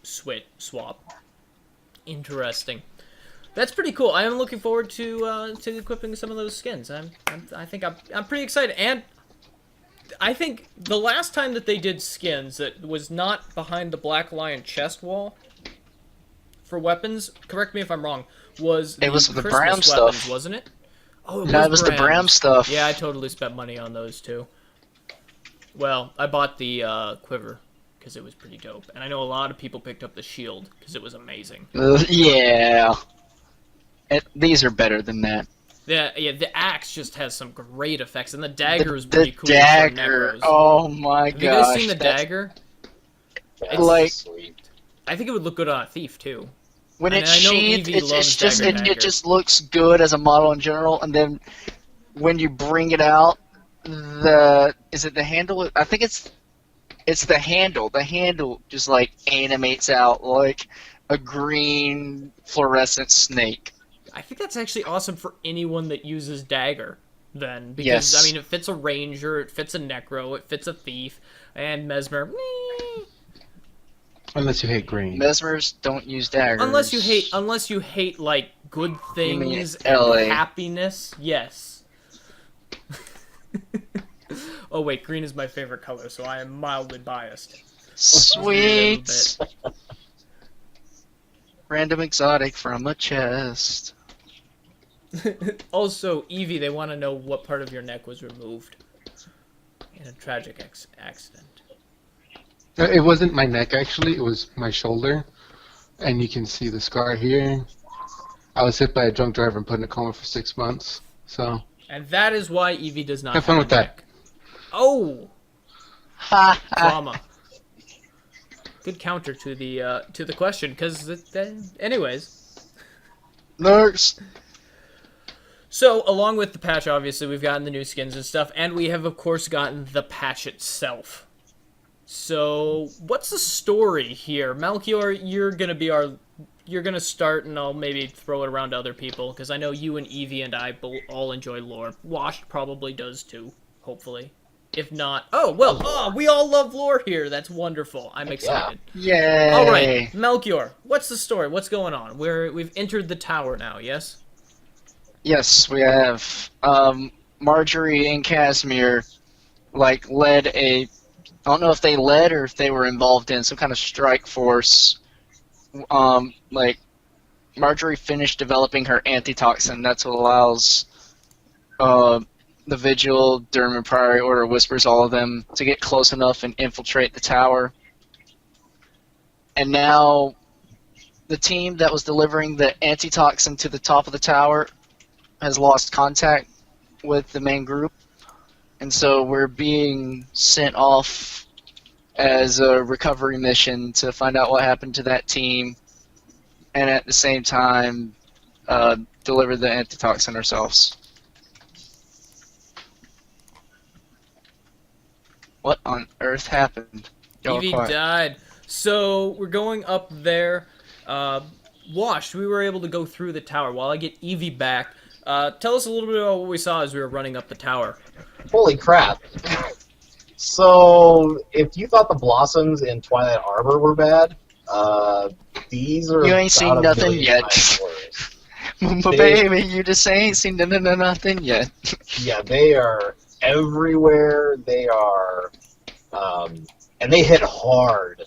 swap. Interesting. That's pretty cool. I am looking forward to equipping some of those skins. I think I'm pretty excited, and I think the last time that they did skins that was not behind the Black Lion chest wall for weapons, correct me if I'm wrong, was It was the Christmas Bram weapons, stuff. wasn't it? Oh, No, it was the Bram Brams. stuff. Yeah, I totally spent money on those too. Well, I bought the quiver because it was pretty dope, and I know a lot of people picked up the shield because it was amazing. Yeah. These are better than that. Yeah, the axe just has some great effects, and the dagger is The pretty cool. for dagger. necros. Oh my Have you guys gosh. seen the that's- dagger? That's Like- sweet. I think it would look good on a thief too. When And it's I know sheathed, Evee loves it just looks good as a model in general, and then when you bring it out, is it the handle? I think it's the handle. The handle just like animates out like a green fluorescent snake. I think that's actually awesome for anyone that uses dagger. Then, because Yes. I mean, it fits a ranger, it fits a necro, it fits a thief, and mesmer. Unless you hate green. Mesmers don't use daggers. Unless you hate like good You mean things LA. and happiness. Yes. Oh wait, green is my favorite color, so I am mildly biased. Sweet. Random exotic from a chest. Also, Evie, they want to know what part of your neck was removed in a tragic accident. It wasn't my neck, actually. It was my shoulder. And you can see the scar here. I was hit by a drunk driver and put in a coma for 6 months. So, And that is why Evie does not have fun a with that. neck. Oh, Ha ha. trauma. Good counter to the question, because anyways. Nurse. So, along with the patch, obviously, we've gotten the new skins and stuff, and we have, of course, gotten the patch itself. So, what's the story here? Malchior, you're gonna start, and I'll maybe throw it around to other people, because I know you and Evie and I all enjoy lore. Washed probably does too, hopefully. If not, we all love lore here. That's wonderful. I'm excited. Yay. All right, Malchior, what's the story? What's going on? We've entered the tower now, yes? Yes, we have. Marjorie and Casimir, led a. I don't know if they led or if they were involved in some kind of strike force. Marjorie finished developing her antitoxin. That's what allows the Vigil, Durham, Priori Order, Whispers, all of them, to get close enough and infiltrate the tower. And now, the team that was delivering the antitoxin to the top of the tower has lost contact with the main group. And so we're being sent off as a recovery mission to find out what happened to that team, and at the same time, deliver the antitoxin ourselves. What on earth happened? Y'all Evie quiet. died. So we're going up there. Washed, we were able to go through the tower. While I get Evie back, tell us a little bit about what we saw as we were running up the tower. Holy crap. So, if you thought the blossoms in Twilight Arbor were bad, these are You ain't seen about a nothing million yet. times worse. But baby, you just ain't seen nothing yet. Yeah, they are everywhere. They are, and they hit hard.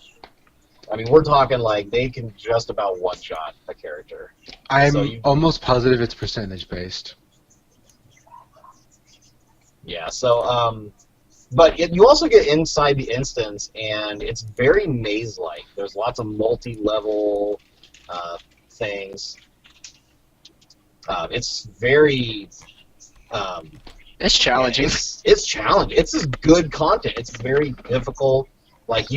I mean, we're talking like they can just about one-shot a character. I'm almost positive it's percentage based. Yeah, so, but you also get inside the instance, and it's very maze-like. There's lots of multi-level things. It's very... It's challenging. Yeah, it's challenging. It's just good content. It's very difficult. Like,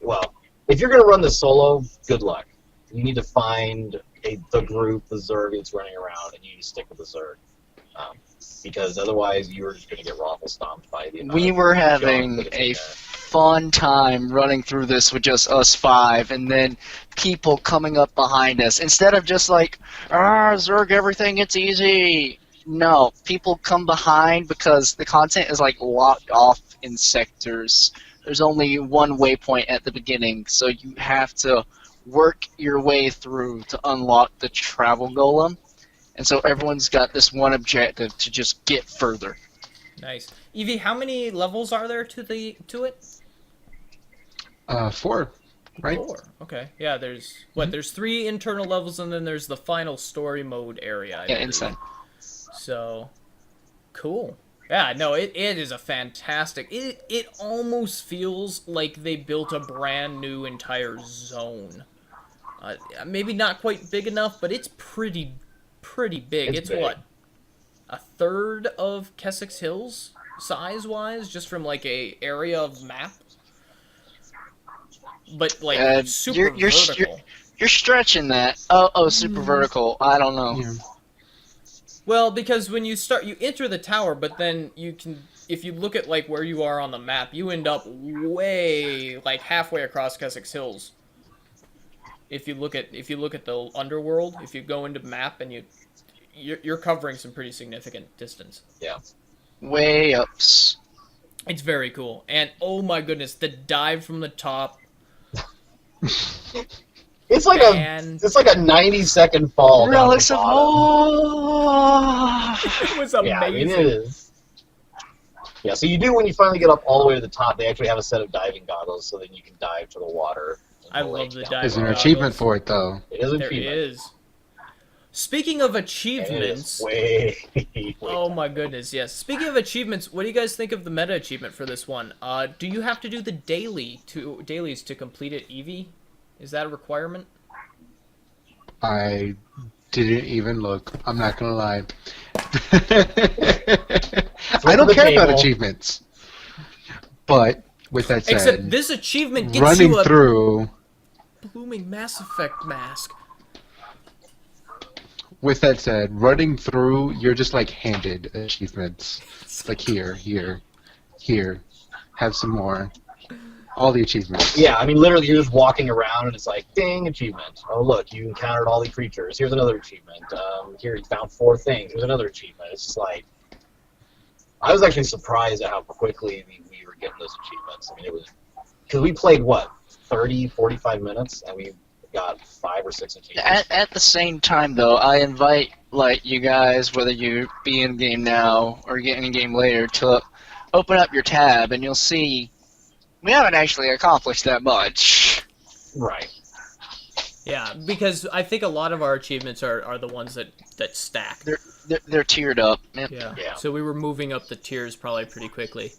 well, if you're going to run this solo, good luck. You need to find the group, the Zerg that's running around, and you need to stick with the Zerg. Because otherwise you're just going to get raffle stomped by the We were having a fun time running through this with just us five, and then people coming up behind us. Instead of just Zerg, everything, it's easy. No, people come behind because the content is locked off in sectors. There's only one waypoint at the beginning, so you have to work your way through to unlock the travel golem. And so everyone's got this one objective to just get further. Nice. Evie, how many levels are there to it? 4, right? 4. Okay. Yeah, there's there's 3 internal levels, and then there's the final story mode area. I believe. Inside. So, cool. Yeah, no, it is a fantastic... It almost feels like they built a brand new entire zone. Maybe not quite big enough, but it's pretty big. It's big. what? A third of Keswick's Hills, size-wise, just from a area of map? But, super vertical. You're stretching that. Oh, super vertical. I don't know. Yeah. Well, because when you start, you enter the tower, but then you can, if you look at like where you are on the map, you end up way like halfway across Keswick's Hills. If you look at the underworld, if you go into map and you're covering some pretty significant distance. Yeah. Way ups. It's very cool, and oh my goodness, the dive from the top. It's like And- a 90-second fall. down to Relics the of bottom. Orr. It was Yeah, I amazing. mean, it is. Yeah, so you do, when you finally get up all the way to the top, they actually have a set of diving goggles so then you can dive to the water. and I the love lake the down diving There's an goggles. achievement for it, though. It is an There achievement. is. Speaking of And achievements, it is way oh my goodness, yes. Speaking of achievements, what do you guys think of the meta achievement for this one? Do you have to do the dailies to complete it, Evee? Is that a requirement? I didn't even look. I'm not gonna lie. I don't the care about table. achievements. But with that said, Except this achievement gets running you a through. blooming Mass Effect mask. With that said, running through, you're just like handed achievements. It's like here, have some more. All the achievements. Yeah, I mean, literally, you're just walking around, and it's like, ding, achievement. Oh, look, you encountered all the creatures. Here's another achievement. Here, you found 4 things. Here's another achievement. It's just like, I was actually surprised at how quickly we were getting those achievements. I mean, it was, because we played, what, 30, 45 minutes, and we got 5 or 6 achievements. At the same time, though, I invite like you guys, whether you be in game now or get in game later, to open up your tab, and you'll see we haven't actually accomplished that much. Right. Yeah, because I think a lot of our achievements are the ones that stack. They're tiered up. Yep. Yeah. Yeah. So we were moving up the tiers probably pretty quickly.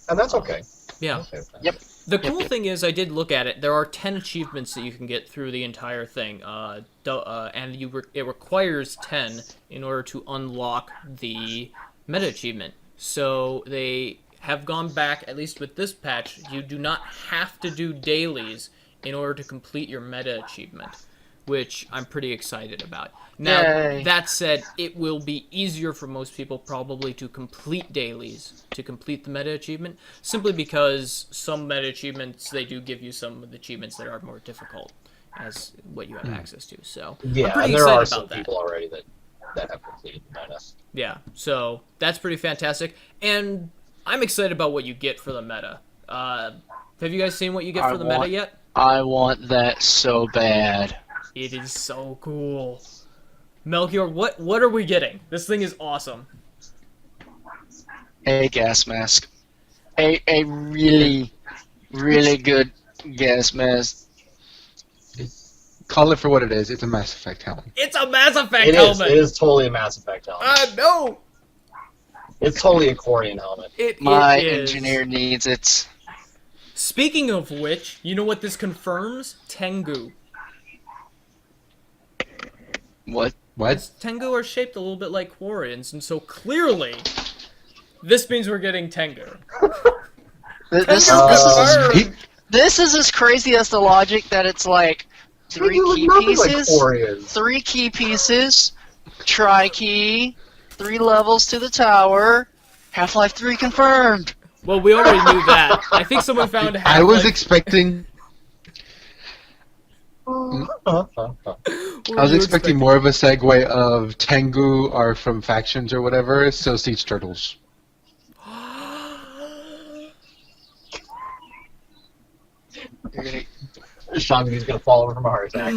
And that's okay. Yeah. Okay with that. Yep. The cool thing is, I did look at it. There are 10 achievements that you can get through the entire thing, and it requires 10 in order to unlock the meta achievement. So they have gone back, at least with this patch. You do not have to do dailies in order to complete your meta achievement, which I'm pretty excited about. Now, Yay. that said, it will be easier for most people probably to complete dailies, to complete the meta achievement, simply because some meta achievements, they do give you some of the achievements that are more difficult as what you have access to. So I'm Yeah, pretty and there are excited some about that. people already that have completed the meta. Yeah, so that's pretty fantastic. And I'm excited about what you get for the meta. Have you guys seen what you get for the meta yet? I want that so bad. It is so cool. Malchior, what are we getting? This thing is awesome. A gas mask. A really, really good gas mask. Call it for what it is. It's a Mass Effect helmet. It's a Mass Effect It is. helmet! It is totally a Mass Effect helmet. No! It's totally a Quarian helmet. My It is. engineer needs it. Speaking of which, you know what this confirms? Tengu. What? What? Tengu are shaped a little bit like Quarians, and so clearly, this means we're getting Tengu. This Tengu is confirmed. this is as crazy as the logic that it's like three They look key nothing like pieces, Quarians. 3 key pieces, tri-key, 3 levels to the tower. Half-Life 3 confirmed. Well, we already knew that. I think someone found Half-Life. I was expecting. What I were was you expecting more of a segue of Tengu are from factions or whatever, so siege turtles. You're gonna, Shongaq's gonna fall over from a heart attack.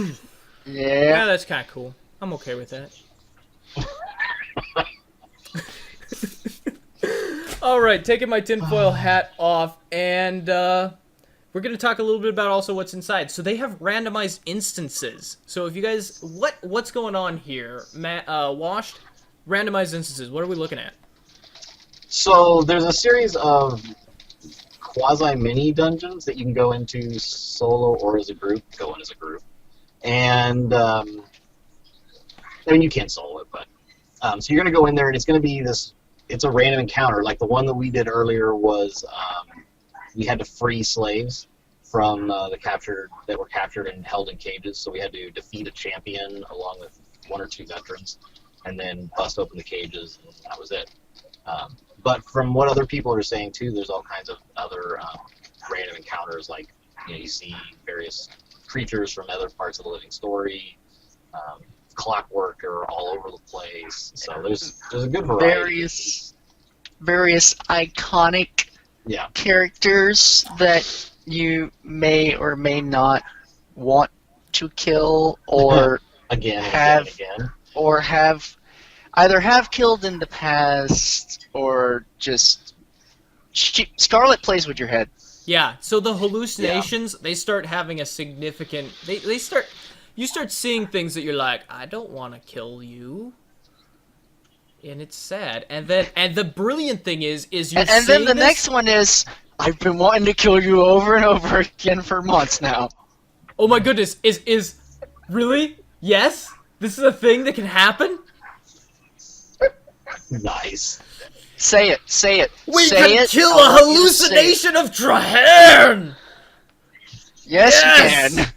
Yeah, yeah. that's kind of cool. I'm okay with that. All right, taking my tinfoil hat off, and we're going to talk a little bit about also what's inside. So they have randomized instances. So if you guys, what's going on here? Washed, randomized instances. What are we looking at? So there's a series of quasi-mini dungeons that you can go into solo or as a group. Go in as a group. And, I mean, you can't solo it, but... so you're going to go in there, and it's going to be this... It's a random encounter. Like the one that we did earlier was we had to free slaves from the captured that were captured and held in cages. So we had to defeat a champion along with 1 or 2 veterans, and then bust open the cages, and that was it. But from what other people are saying too, there's all kinds of other random encounters, like you see various creatures from other parts of the living story. Clockwork are all over the place, so there's a good variety. Various iconic characters that you may or may not want to kill, or again, or either have killed in the past, or just Scarlet plays with your head. Yeah, so the hallucinations, they start having a significant... You start seeing things that you're like, I don't want to kill you. And it's sad. And the brilliant thing is you're and then the next one is, I've been wanting to kill you over and over again for months now. Oh my goodness, is really? Yes? This is a thing that can happen? Nice. Say it. We say can it. kill a hallucination of Traherne! Yes, you can.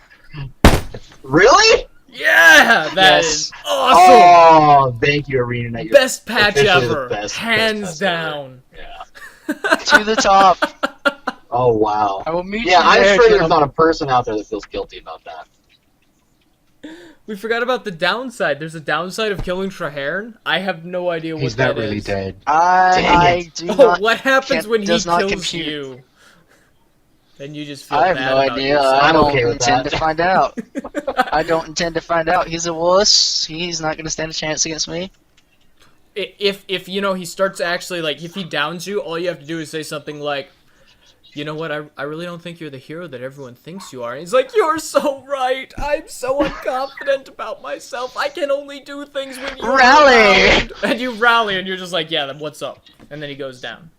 Really? Yeah, that is awesome. Oh, thank you, Arena. Best patch ever, best hands patch down. Ever. Yeah. To the top. Oh wow. I will meet you. Yeah, I'm there, sure there's not a person out there that feels guilty about that. We forgot about the downside. There's a downside of killing Traherne. I have no idea what that is. He's not really dead. I do not. What happens when he does not kills compute. you? Then you just feel I have bad no about idea. yourself. I I'm don't okay with intend that. to find out. I don't intend to find out. He's a wuss. He's not going to stand a chance against me. If you know, he starts actually, like, if he downs you, all you have to do is say something like, you know what, I really don't think you're the hero that everyone thinks you are. And he's like, you're so right. I'm so unconfident about myself. I can only do things when you're Rally! around. And you rally, and you're just like, yeah, then what's up? And then he goes down.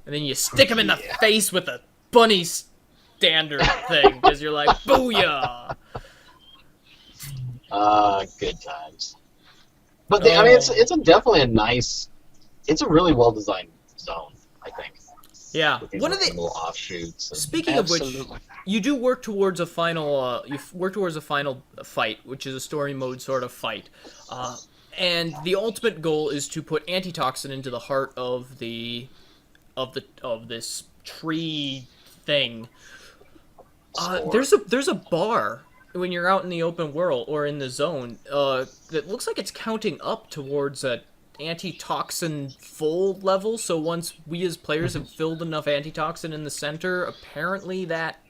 And then you stick him in the face with a bunny standard thing, because you're like, booyah! Good times. But I mean, it's definitely a nice, it's a really well designed zone, I think. Yeah. With these One of the little offshoots. speaking of which, you do work towards a final. Fight, which is a story mode sort of fight, and the ultimate goal is to put antitoxin into the heart of this tree thing. There's a bar when you're out in the open world or in the zone that looks like it's counting up towards a antitoxin full level. So once we as players have filled enough antitoxin in the center, apparently that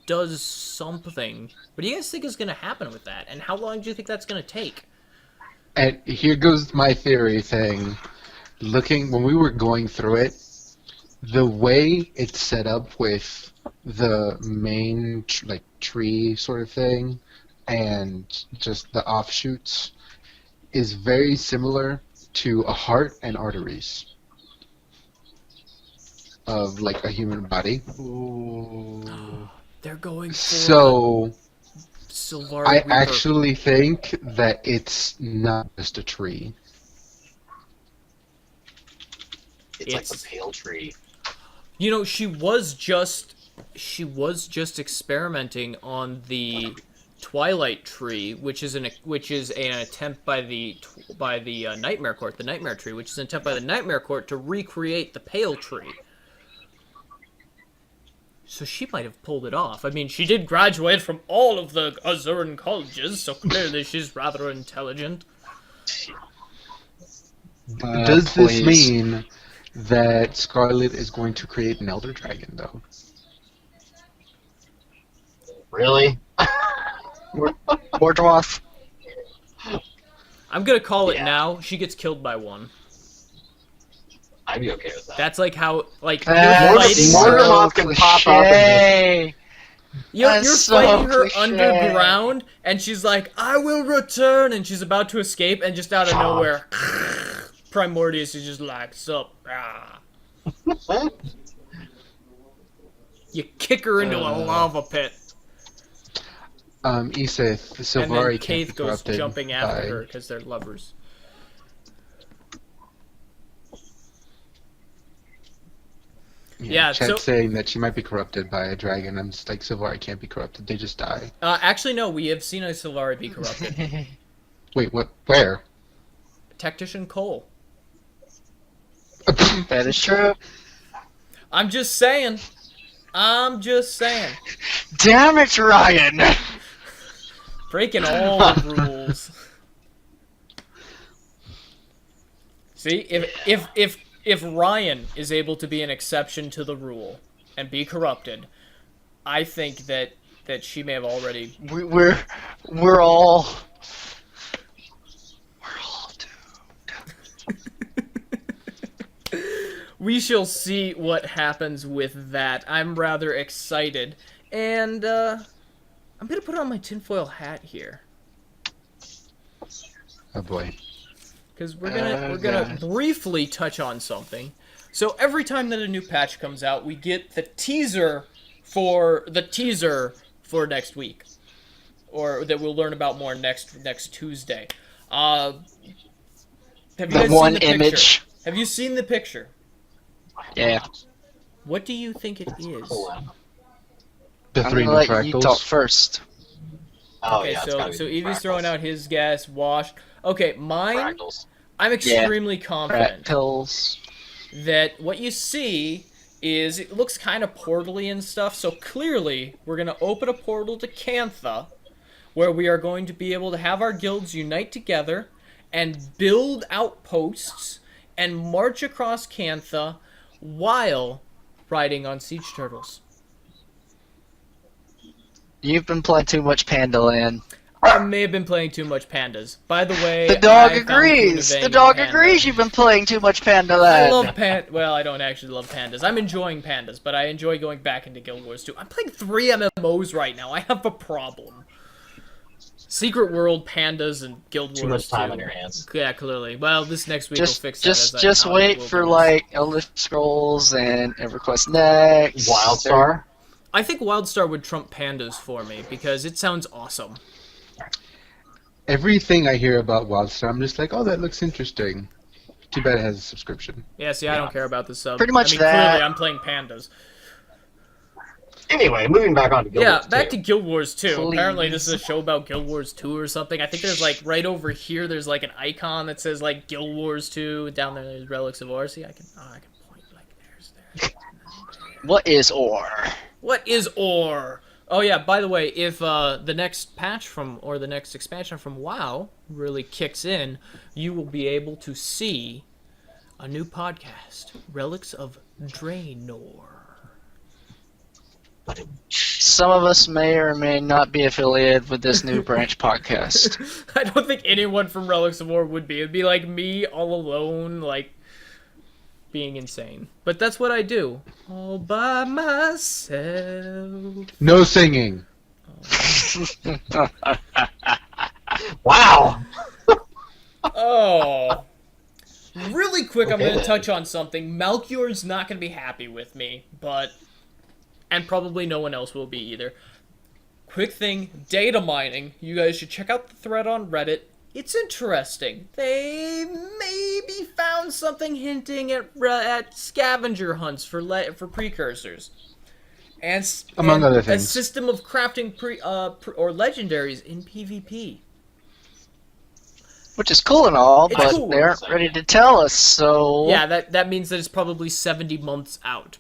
does something. What do you guys think is going to happen with that, and how long do you think that's going to take? And here goes my theory thing. When we were going through it, the way it's set up with the main tree sort of thing and just the offshoots is very similar to a heart and arteries of like a human body. Ooh. They're going for So Sylvari I Reaper. actually think that it's not just a tree. It's like the pale tree. You know, she was just experimenting on the Twilight Tree, which is an attempt by the Nightmare Court, the Nightmare Tree, which is an attempt by the Nightmare Court to recreate the Pale Tree. So she might have pulled it off. I mean, she did graduate from all of the Azuran colleges, so clearly she's rather intelligent. Does this mean that Scarlet is going to create an Elder Dragon, though? Really? More dwarf. I'm gonna call it now. She gets killed by one. I'd be okay with that. That's like how, like, That's you're fighting so her. Mortimer can pop up and You're That's so fighting her cliche. underground, and she's like, I will return, and she's about to escape, and just out of nowhere, Primordius is just like, sup, ah. You kick her into a lava pit, Iseth, the and then Sylvari can't be Kaith goes corrupted jumping after by... her, because they're lovers. Yeah, Chat so saying that she might be corrupted by a dragon. I'm just like, Sylvari can't be corrupted. They just die. actually no, we have seen a Sylvari be corrupted. Wait, what? Where? Tactician Cole. That is true. I'm just saying. I'm just saying. Damn it, Ryan! Breaking all the rules. See, if Ryan is able to be an exception to the rule and be corrupted, I think that she may have already. We're all doomed. We shall see what happens with that. I'm rather excited, and I'm gonna put on my tinfoil hat here. Oh boy. Because we're gonna briefly touch on something. So every time that a new patch comes out, we get the teaser for next week, or that we'll learn about more next Tuesday. Have you guys one seen the image. picture? Have you seen the picture? Yeah. What do you think it is? The I'm three gonna new let you talk fractals. first. Oh Okay, yeah, it's gotta be so the Evee's throwing fractals. out his guess. Wash. Okay, mine. Fractals. I'm extremely confident Fractals. that what you see is it looks kind of portally and stuff. So clearly, we're gonna open a portal to Cantha, where we are going to be able to have our guilds unite together and build outposts and march across Cantha while riding on siege turtles. You've been playing too much Panda Land. I may have been playing too much Pandas. By the way, The dog I found agrees. Kunavang The in dog Panda. agrees you've been playing too much Panda I Land. love Well, I don't actually love Pandas. I'm enjoying Pandas, but I enjoy going back into Guild Wars too. I'm playing 3 MMOs right now. I have a problem. Secret World, Pandas, and Guild Wars Too much time 2. on your hands. Yeah, clearly. Well, this next week will fix that. Just wait for like Elder Scrolls and EverQuest Next. Wildstar. I think WildStar would trump Pandas for me because it sounds awesome. Everything I hear about Wildstar, I'm just like, oh, that looks interesting. Too bad it has a subscription. Yeah, see, I don't care about the sub. Pretty much I mean, that. clearly I'm playing Pandas. Anyway, moving back on to Guild Yeah, Wars back 2. to Guild Wars 2. Please. Apparently this is a show about Guild Wars 2 or something. I think there's like, right over here, there's like an icon that says like Guild Wars 2. Down there there's Relics of Orr. See, I can point like there. What is Orr? What is Orr? Oh yeah, by the way, if the next patch or the next expansion from WoW really kicks in, you will be able to see a new podcast, Relics of Draenor. Some of us may or may not be affiliated with this new branch podcast. I don't think anyone from Relics of Orr would be. It'd be like me all alone, like being insane. But that's what I do. All by myself. No singing. Wow! Oh. Really quick, I'm Okay, going to then. touch on something. Malchior's not going to be happy with me, but... And probably no one else will be either. Quick thing, data mining. You guys should check out the thread on Reddit. It's interesting. They maybe found something hinting at scavenger hunts for precursors. And, Among other a things. system of crafting or legendaries in PvP. Which is cool and all, It's but cool. they aren't ready to tell us, so... Yeah, that means that it's probably 70 months out.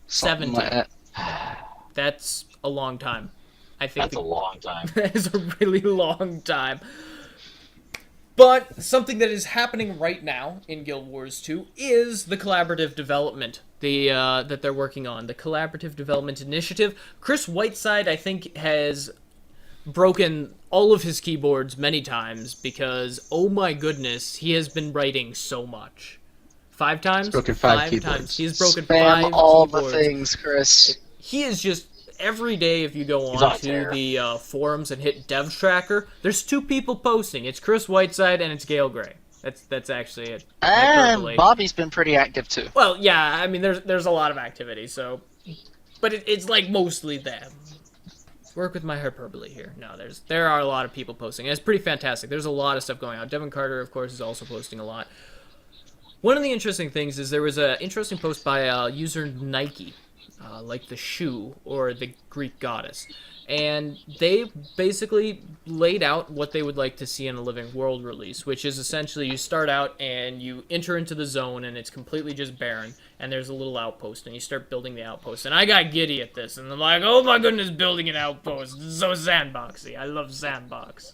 something 70. like that. That's a long time. I think That's a long time. that is a really long time. But something that is happening right now in Guild Wars 2 is the collaborative development that they're working on. The collaborative development initiative. Chris Whiteside, I think, has broken all of his keyboards many times because, oh my goodness, he has been writing so much. 5 times? He's broken 5 times. keyboards. He's broken Spam 5 all keyboards. the things, Chris. He is just every day. If you go He's on on to tear. the forums and hit Dev Tracker, there's 2 people posting. It's Chris Whiteside and it's Gale Gray. That's actually it. And Hyperbole. Bobby's been pretty active, too. Well, yeah. I mean, there's a lot of activity. So, but it's like mostly them. Work with my hyperbole here. No, there are a lot of people posting. And it's pretty fantastic. There's a lot of stuff going on. Devin Carter, of course, is also posting a lot. One of the interesting things is there was an interesting post by user Nike, like the shoe or the Greek goddess, and they basically laid out what they would like to see in a Living World release, which is essentially you start out and you enter into the zone and it's completely just barren, and there's a little outpost, and you start building the outpost. And I got giddy at this, and I'm like, oh my goodness, building an outpost. This is so sandboxy. I love sandbox.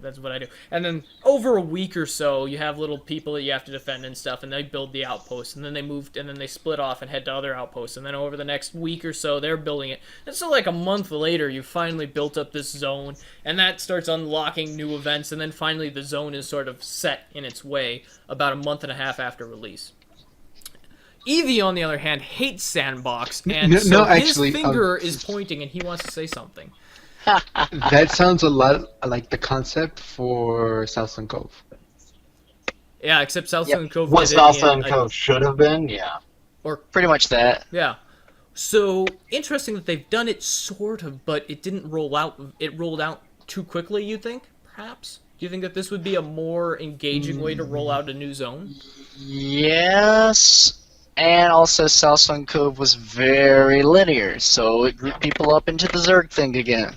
That's what I do. And then over a week or so, you have little people that you have to defend and stuff, and they build the outpost, and then they moved, and then they split off and head to other outposts, and then over the next week or so, they're building it. And so like a month later, you finally built up this zone, and that starts unlocking new events, and then finally the zone is sort of set in its way about a month and a half after release. Evee, on the other hand, hates sandbox, and his finger is pointing, and he wants to say something. That sounds a lot like the concept for Southland Cove. Yeah, except Southland Cove. What Southland Cove should have been, yeah. Or pretty much that. Yeah. So interesting that they've done it sort of, but it didn't roll out. It rolled out too quickly. You think, perhaps? Do you think that this would be a more engaging way to roll out a new zone? Yes. And also, Southland Cove was very linear, so it grouped people up into the Zerg thing again.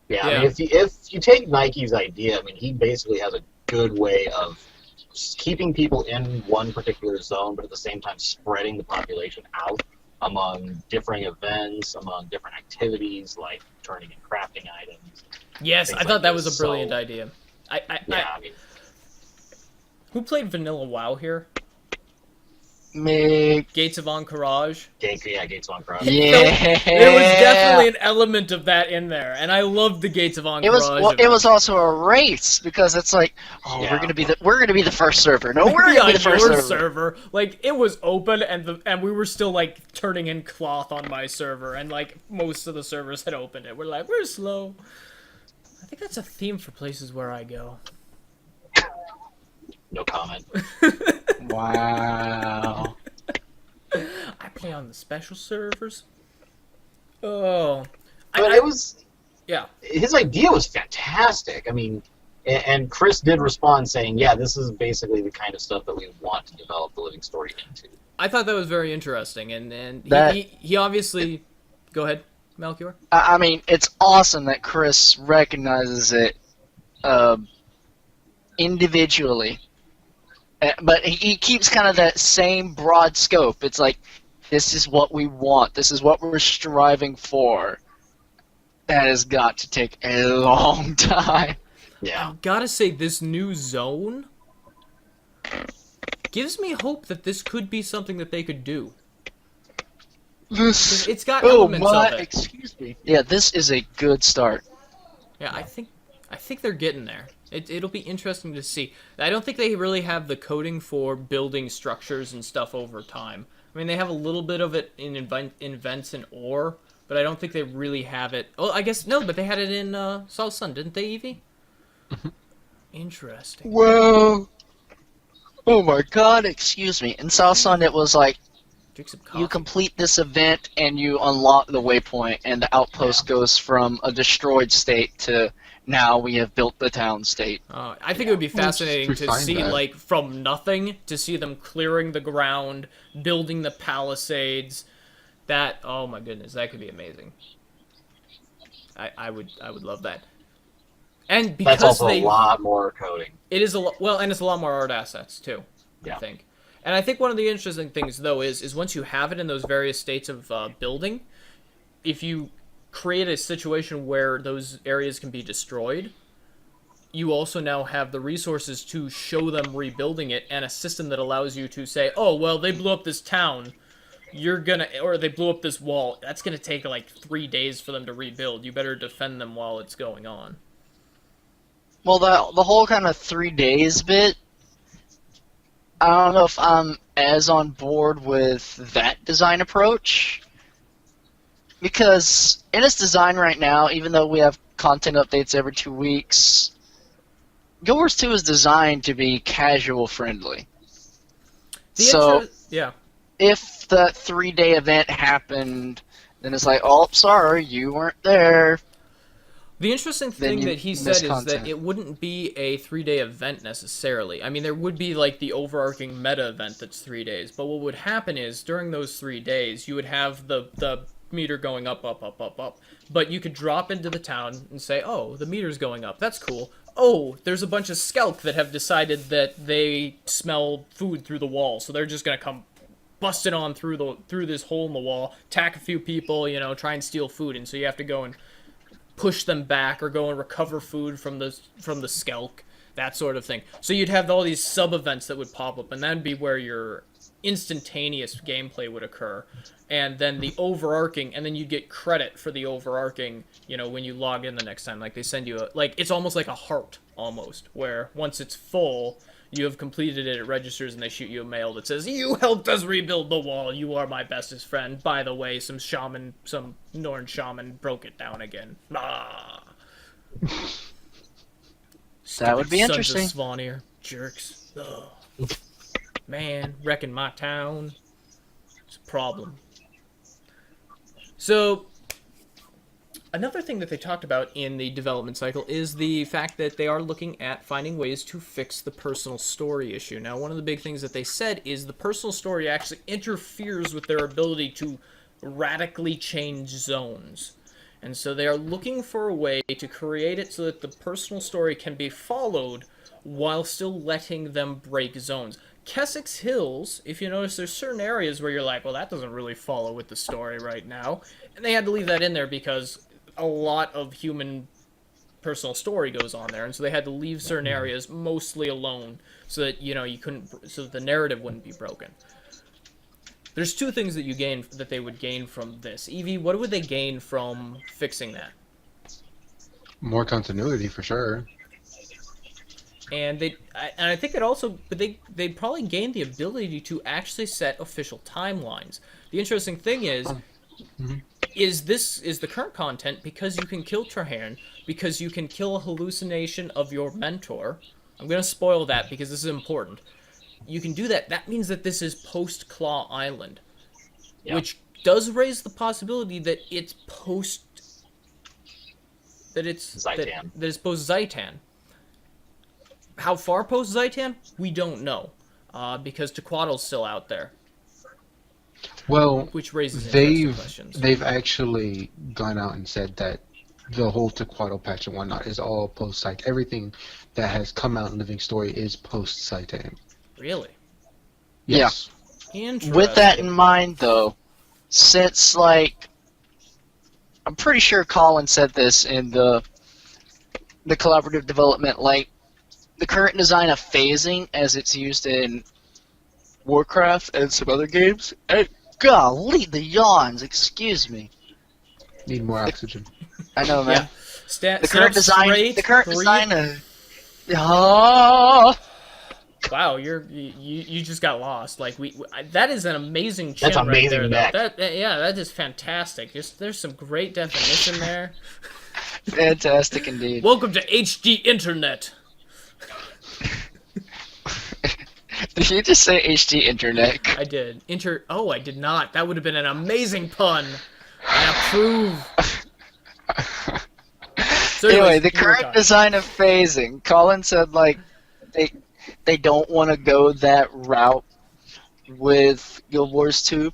Yeah, I mean, if you take Nike's idea, I mean, he basically has a good way of keeping people in one particular zone, but at the same time spreading the population out among differing events, among different activities, like turning and crafting items. Yes, I thought that was a brilliant idea. I mean, who played Vanilla WoW here? Me. Gates of Encourage. Gates of Encourage. Yeah. There was definitely an element of that in there, and I loved the Gates of Encourage. It was also a race because it's like, we're gonna be the first server. No, we're gonna be the first server. Like it was open, and we were still like turning in cloth on my server, and like most of the servers had opened it. We're like, we're slow. I think that's a theme for places where I go. No comment. Wow. I play on the special servers. Oh. But it was... Yeah. His idea was fantastic. I mean, and Chris did respond saying, yeah, this is basically the kind of stuff that we want to develop the living story into. I thought that was very interesting, and he obviously... Go ahead, Malchior. I mean, it's awesome that Chris recognizes it individually. But he keeps kind of that same broad scope. It's like, this is what we want. This is what we're striving for. That has got to take a long time. Yeah. I've got to say, this new zone gives me hope that this could be something that they could do. It's got elements of it. Excuse me. Yeah, this is a good start. Yeah, I think they're getting there. It'll be interesting to see. I don't think they really have the coding for building structures and stuff over time. I mean, they have a little bit of it in Events and Orr, but I don't think they really have it. Oh, I guess, no, but they had it in South Sun, didn't they, Evee? Interesting. Well, oh my god, excuse me. In South Sun, it was like, you complete this event and you unlock the waypoint, and the outpost goes from a destroyed state to now we have built the town state. I think it would be fascinating to see, like, from nothing, to see them clearing the ground, building the palisades. That, oh my goodness, that could be amazing. I would love that. And because that's also a lot more coding. It is and it's a lot more art assets too. Yeah. I think. And I think one of the interesting things though is once you have it in those various states of building, if you create a situation where those areas can be destroyed, you also now have the resources to show them rebuilding it, and a system that allows you to say, oh, well, they blew up this town, or they blew up this wall, that's gonna take like 3 days for them to rebuild, you better defend them while it's going on. Well, the whole kind of 3 days bit, I don't know if I'm as on board with that design approach. Because in its design right now, even though we have content updates every 2 weeks, Guild Wars 2 is designed to be casual friendly. Yeah. If that 3-day event happened, then it's like, oh, sorry, you weren't there. The interesting then thing you that he miss said is that content. it wouldn't be a 3-day event necessarily. I mean, there would be like the overarching meta event that's 3 days, but what would happen is during those 3 days, you would have the meter going up, up, up, up, up. But you could drop into the town and say, "Oh, the meter's going up. That's cool. Oh, there's a bunch of skelk that have decided that they smell food through the wall, so they're just gonna come busting on through this hole in the wall, attack a few people, try and steal food, and so you have to go and push them back or go and recover food from the skelk, that sort of thing. So you'd have all these sub events that would pop up, and that'd be where your instantaneous gameplay would occur. And then the overarching, and then you'd get credit for the overarching, when you log in the next time. Like they send you it's almost like a heart almost, where once it's full, you have completed it registers, and they shoot you a mail that says, "You helped us rebuild the wall. You are my bestest friend. By the way, some Norn shaman broke it down again." Ah. That would be Sons interesting. of Svanir, jerks. Ugh. Man, wrecking my town. It's a problem. So, another thing that they talked about in the development cycle is the fact that they are looking at finding ways to fix the personal story issue. Now, one of the big things that they said is the personal story actually interferes with their ability to radically change zones. And so they are looking for a way to create it so that the personal story can be followed while still letting them break zones. Keswick's Hills, if you notice, there's certain areas where you're like, well, that doesn't really follow with the story right now. And they had to leave that in there because a lot of human personal story goes on there, and so they had to leave certain areas mostly alone so that, so that the narrative wouldn't be broken. There's two things that they would gain from this. Evee, what would they gain from fixing that? More continuity for sure. And I think it also, but they'd probably gain the ability to actually set official timelines. The interesting thing is the current content, because you can kill Traherne, because you can kill a hallucination of your mentor. I'm going to spoil that because this is important. You can do that. That means that this is post-Claw Island, which does raise the possibility that it's Zaitan. that it's post-Zaitan. How far post-Zaitan? We don't know, because Tequattle's still out there. Well, which raises interesting questions. They've actually gone out and said that the whole Tequattle patch and whatnot is all post-Zaitan. Everything that has come out in Living Story is post-Zaitan. Really? Yes. Interesting. With that in mind, though, since, I'm pretty sure Colin said this in the collaborative development, the current design of phasing as it's used in Warcraft and some other games, golly, the yawns, excuse me. Need more oxygen. I know, man. Yeah. The current design of... Wow, you just got lost. That is an amazing chin That's amazing right neck. there, though. That is fantastic. There's some great definition there. Fantastic indeed. Welcome to HD Internet. Did you just say HD Internet? I did. I did not. That would have been an amazing pun. I approve. So Anyway, anyways, the current design of phasing, Colin said, they don't want to go that route with Guild Wars 2.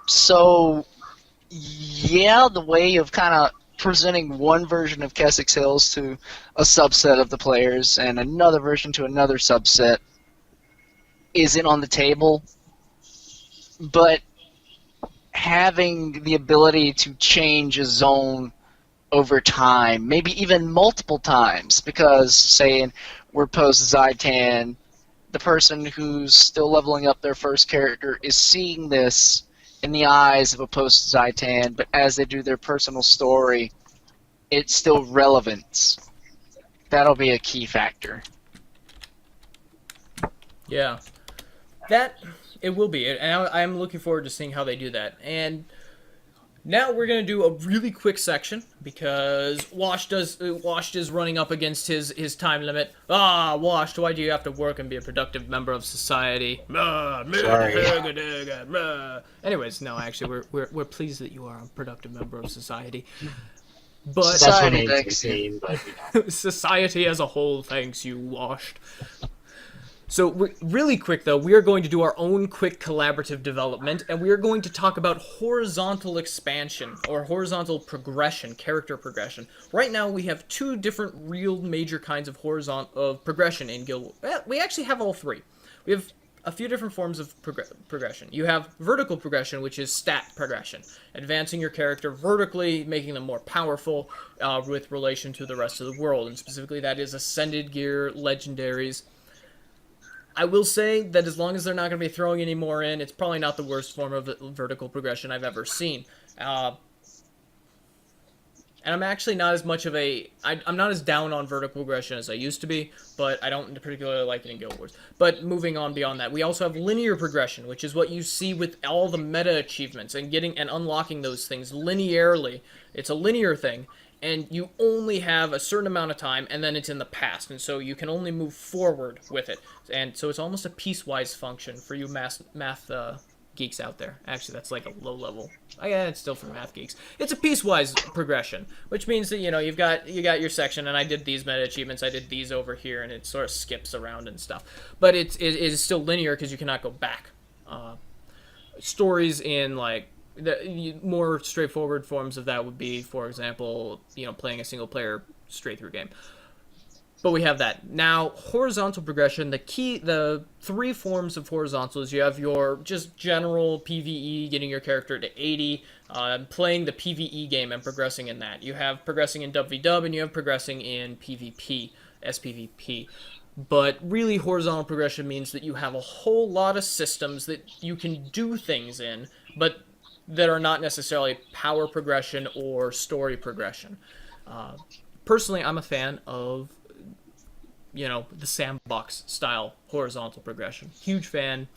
So, yeah, the way of kind of presenting one version of Keswick's Hills to a subset of the players and another version to another subset isn't on the table, but having the ability to change a zone over time, maybe even multiple times, because, say, we're post-Zaitan, the person who's still leveling up their first character is seeing this in the eyes of a post-Zaitan, but as they do their personal story, it's still relevant. That'll be a key factor. Yeah. It will be. And I'm looking forward to seeing how they do that. And now we're going to do a really quick section because Washed is running up against his time limit. Washed, why do you have to work and be a productive member of society? Sorry. Anyways, no, actually, we're pleased that you are a productive member of society. But That Society, remains to be thanks. seen, but society as a whole thanks you, Washed. So, really quick though, we are going to do our own quick collaborative development, and we are going to talk about horizontal expansion, or horizontal progression, character progression. Right now, we have two different real major kinds of horizontal progression in Guild Wars. Well, we actually have all three. We have a few different forms of progression. You have vertical progression, which is stat progression, advancing your character vertically, making them more powerful with relation to the rest of the world, and specifically that is ascended gear, legendaries. I will say that as long as they're not going to be throwing any more in, it's probably not the worst form of vertical progression I've ever seen. And I'm actually not as much of I'm not as down on vertical progression as I used to be, but I don't particularly like it in Guild Wars. But moving on beyond that, we also have linear progression, which is what you see with all the meta achievements and getting and unlocking those things linearly. It's a linear thing, and you only have a certain amount of time, and then it's in the past, and so you can only move forward with it. And so it's almost a piecewise function for you math geeks out there. Actually, that's like a low level. Yeah, it's still for math geeks. It's a piecewise progression, which means that you got your section, and I did these meta achievements, I did these over here, and it sort of skips around and stuff. But it is still linear because you cannot go back. Stories in like the more straightforward forms of that would be, for example, playing a single player straight through game. But we have that. Now, horizontal progression, the three forms of horizontal is you have your just general PvE, getting your character to 80, playing the PvE game and progressing in that. You have progressing in WVW, and you have progressing in PvP, SPVP. But really, horizontal progression means that you have a whole lot of systems that you can do things in, but that are not necessarily power progression or story progression. Personally, I'm a fan of the sandbox style horizontal progression. Huge fan.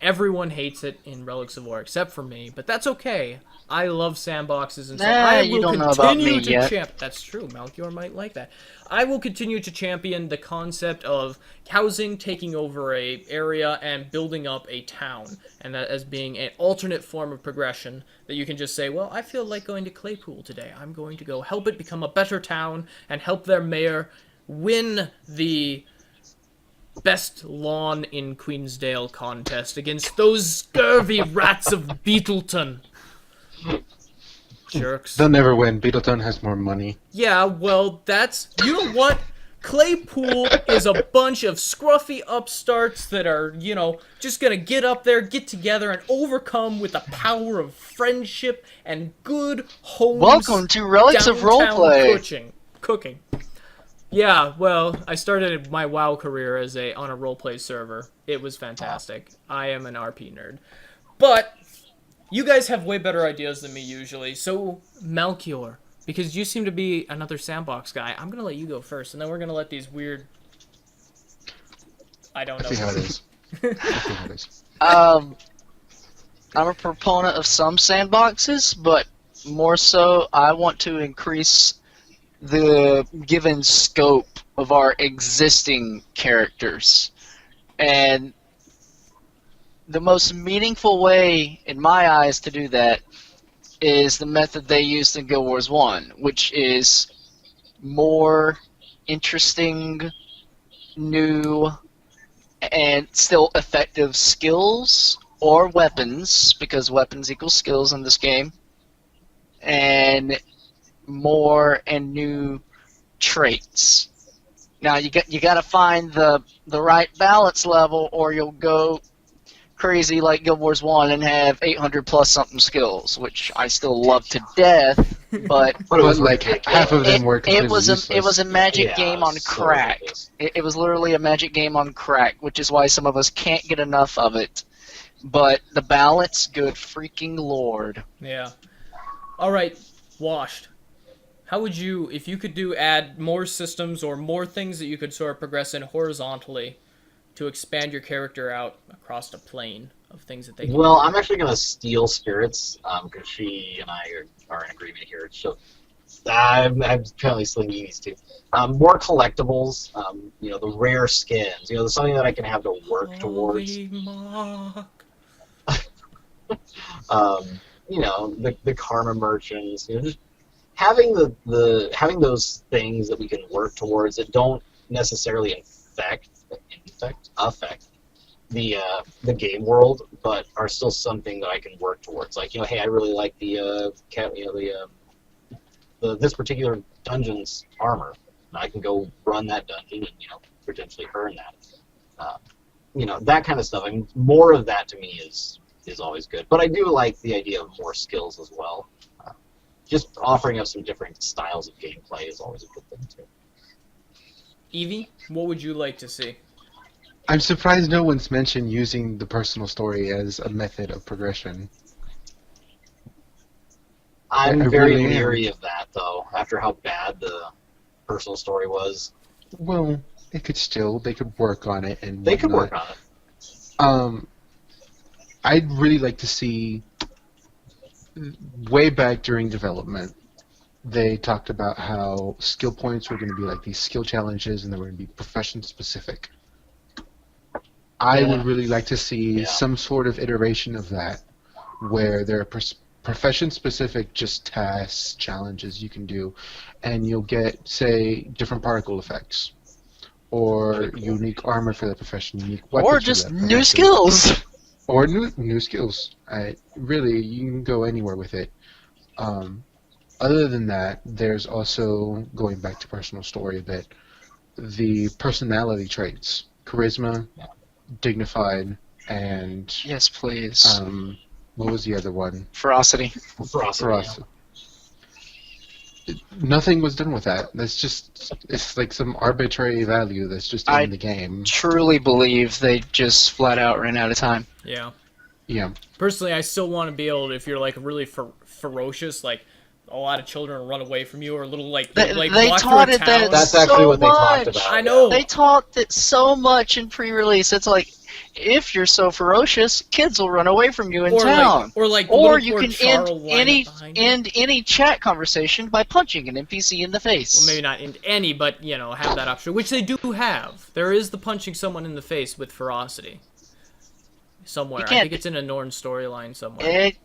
Everyone hates it in Relics of Orr except for me, but that's okay. I love sandboxes, and so I you will don't know about continue me to yet. champion. That's true. Malchior might like that. I will continue to champion the concept of housing taking over a area and building up a town, and that as being an alternate form of progression that you can just say, well, I feel like going to Claypool today. I'm going to go help it become a better town and help their mayor win the best lawn in Queensdale contest against those scurvy rats of Beetleton. Jerks. They'll never win. Beetleton has more money. Yeah, well, you know what? Claypool is a bunch of scruffy upstarts that are, just gonna get up there, get together, and overcome with the power of friendship and good homes. Welcome to Relics of downtown Roleplay. Cooking. Yeah, well, I started my WoW career on a roleplay server. It was fantastic. I am an RP nerd. But you guys have way better ideas than me usually. So, Malchior, because you seem to be another sandbox guy, I'm going to let you go first, and then we're going to let these weird... I don't know. I see how it is. I see how it is. I'm a proponent of some sandboxes, but more so I want to increase the given scope of our existing characters. And the most meaningful way, in my eyes, to do that is the method they used in Guild Wars 1, which is more interesting, new, and still effective skills or weapons, because weapons equal skills in this game, and more and new traits. Now you got to find the right balance level, or you'll go crazy like Guild Wars 1 and have 800 plus something skills, which I still love to death. But But it was like half of them were completely it was a magic Yeah, game on it's so crack. ridiculous. It was literally a magic game on crack, which is why some of us can't get enough of it. But the balance, good freaking lord. Yeah. All right, Washed. How would you, if you could add more systems or more things that you could sort of progress in horizontally to expand your character out across the plane of things that they can Well, do? I'm actually going to steal Spirits, because she and I are in agreement here. So I'm apparently stealing these too. More collectibles, the rare skins, something that I can have to work towards. Holy mock. The karma merchants, just having having those things that we can work towards that don't necessarily affect the game world, but are still something that I can work towards. Like, hey, I really like this particular dungeon's armor. I can go run that dungeon and potentially earn that. That kind of stuff. I mean, more of that to me is always good. But I do like the idea of more skills as well. Just offering up some different styles of gameplay is always a good thing too. Evie, what would you like to see? I'm surprised no one's mentioned using the personal story as a method of progression. I'm I very really am. leery of that, though, after how bad the personal story was. Well, they could work on it and They could whatnot. work on it. I'd really like to see, way back during development, they talked about how skill points were going to be like these skill challenges and they were going to be profession specific. I Yeah. would really like to see Yeah. some sort of iteration of that where there are profession specific just tasks, challenges you can do, and you'll get, say, different particle effects. Or unique armor for that profession, unique weapons Or for just that new profession. skills. Or new skills. Really, you can go anywhere with it. Other than that, there's also, going back to personal story a bit, the personality traits. Charisma, dignified, and Yes, please. what was the other one? Ferocity. Ferocity. Nothing was done with that. It's like some arbitrary value that's just I- in the game. Truly believe they just flat out ran out of time. Yeah. Yeah. Personally, I still want to be able to, if you're like really ferocious, like a lot of children will run away from you, or little like They walk taught through a it that town. That's actually so what they talked much. about. I know. They taught it so much in pre-release. It's like, if you're so ferocious, kids will run away from you in town. or like Or little you poor can Charl lying behind you. end any chat conversation by punching an NPC in the face. Well, maybe not in any, but have that option, which they do have. There is the punching someone in the face with ferocity. Somewhere, You I can't- think it's in a Norn storyline somewhere. It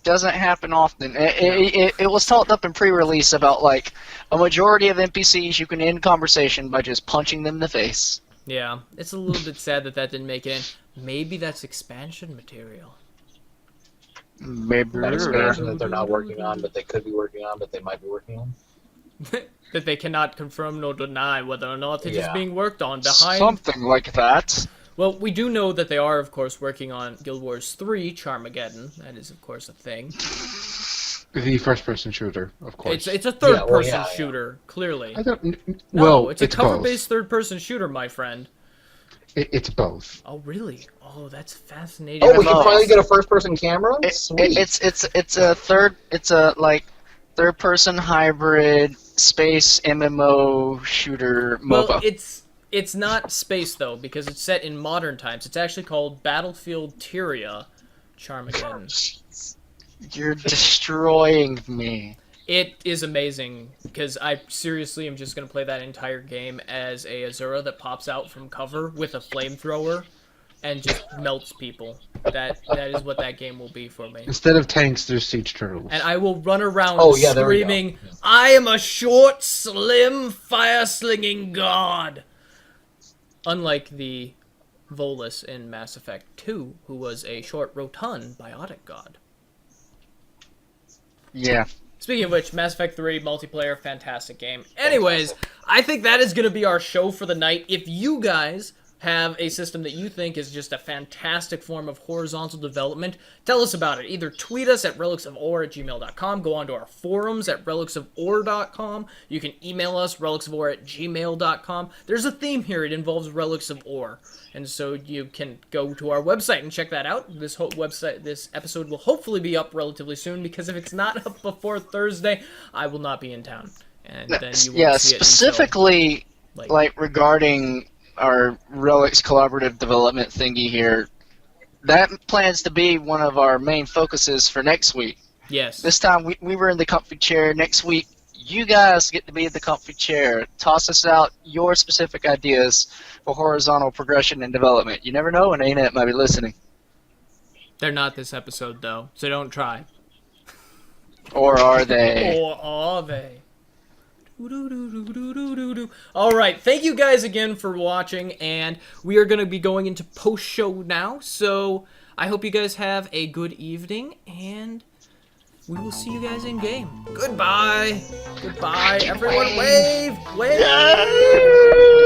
doesn't happen often. It was talked up in pre-release about like a majority of NPCs you can end conversation by just punching them in the face. Yeah, it's a little bit sad that didn't make it in. Maybe that's expansion material. Maybe That expansion that they're not working on, but they could be working on, but they might be working on. That they cannot confirm nor deny whether or not it is Yeah. being worked on behind. something like that. Well, we do know that they are, of course, working on Guild Wars 3, Charmageddon. That is, of course, a thing. The first-person shooter, of course. It's a third-person yeah. shooter, clearly. I don't. No, Well, it's a both. cover-based third-person shooter, my friend. It's both. Oh, really? Oh, that's fascinating. Oh, we can No. finally get a first-person camera. Sweet. It's a third-person hybrid space MMO shooter MOBA. Well, it's not space, though, because it's set in modern times. It's actually called Battlefield Tyria Charmageddon. You're destroying me. It is amazing, because I seriously am just going to play that entire game as a Azura that pops out from cover with a flamethrower and just melts people. That is what that game will be for me. Instead of tanks, there's siege turtles. And I will run around Oh, yeah, there we go. screaming, "I am a short, slim, fire-slinging god!" Unlike the Volus in Mass Effect 2, who was a short, rotund, biotic god. Yeah. Speaking of which, Mass Effect 3 multiplayer, fantastic game. Anyways, I think that is going to be our show for the night. If you guys have a system that you think is just a fantastic form of horizontal development, tell us about it. Either tweet us at relicsoforr@gmail.com, go onto our forums at relicsoforr.com, you can email us, relicsoforr@gmail.com. There's a theme here, it involves Relics of Orr, and so you can go to our website and check that out. This episode will hopefully be up relatively soon, because if it's not up before Thursday, I will not be in town, and then you won't Yeah, see it until, specifically, like regarding our Relics collaborative development thingy here, that plans to be one of our main focuses for next week. yes. This time we were in the comfy chair. Next week, you guys get to be in the comfy chair. Toss us out your specific ideas for horizontal progression and development. You never know when ANET might be listening. They're not this episode, though, so don't try. Or are they? Or are they? Doo-doo-doo-doo-doo-doo-doo. All right, thank you guys again for watching, and we are going to be going into post-show now, so I hope you guys have a good evening, and we will see you guys in game. Goodbye. Goodbye, everyone. Wave. Wave.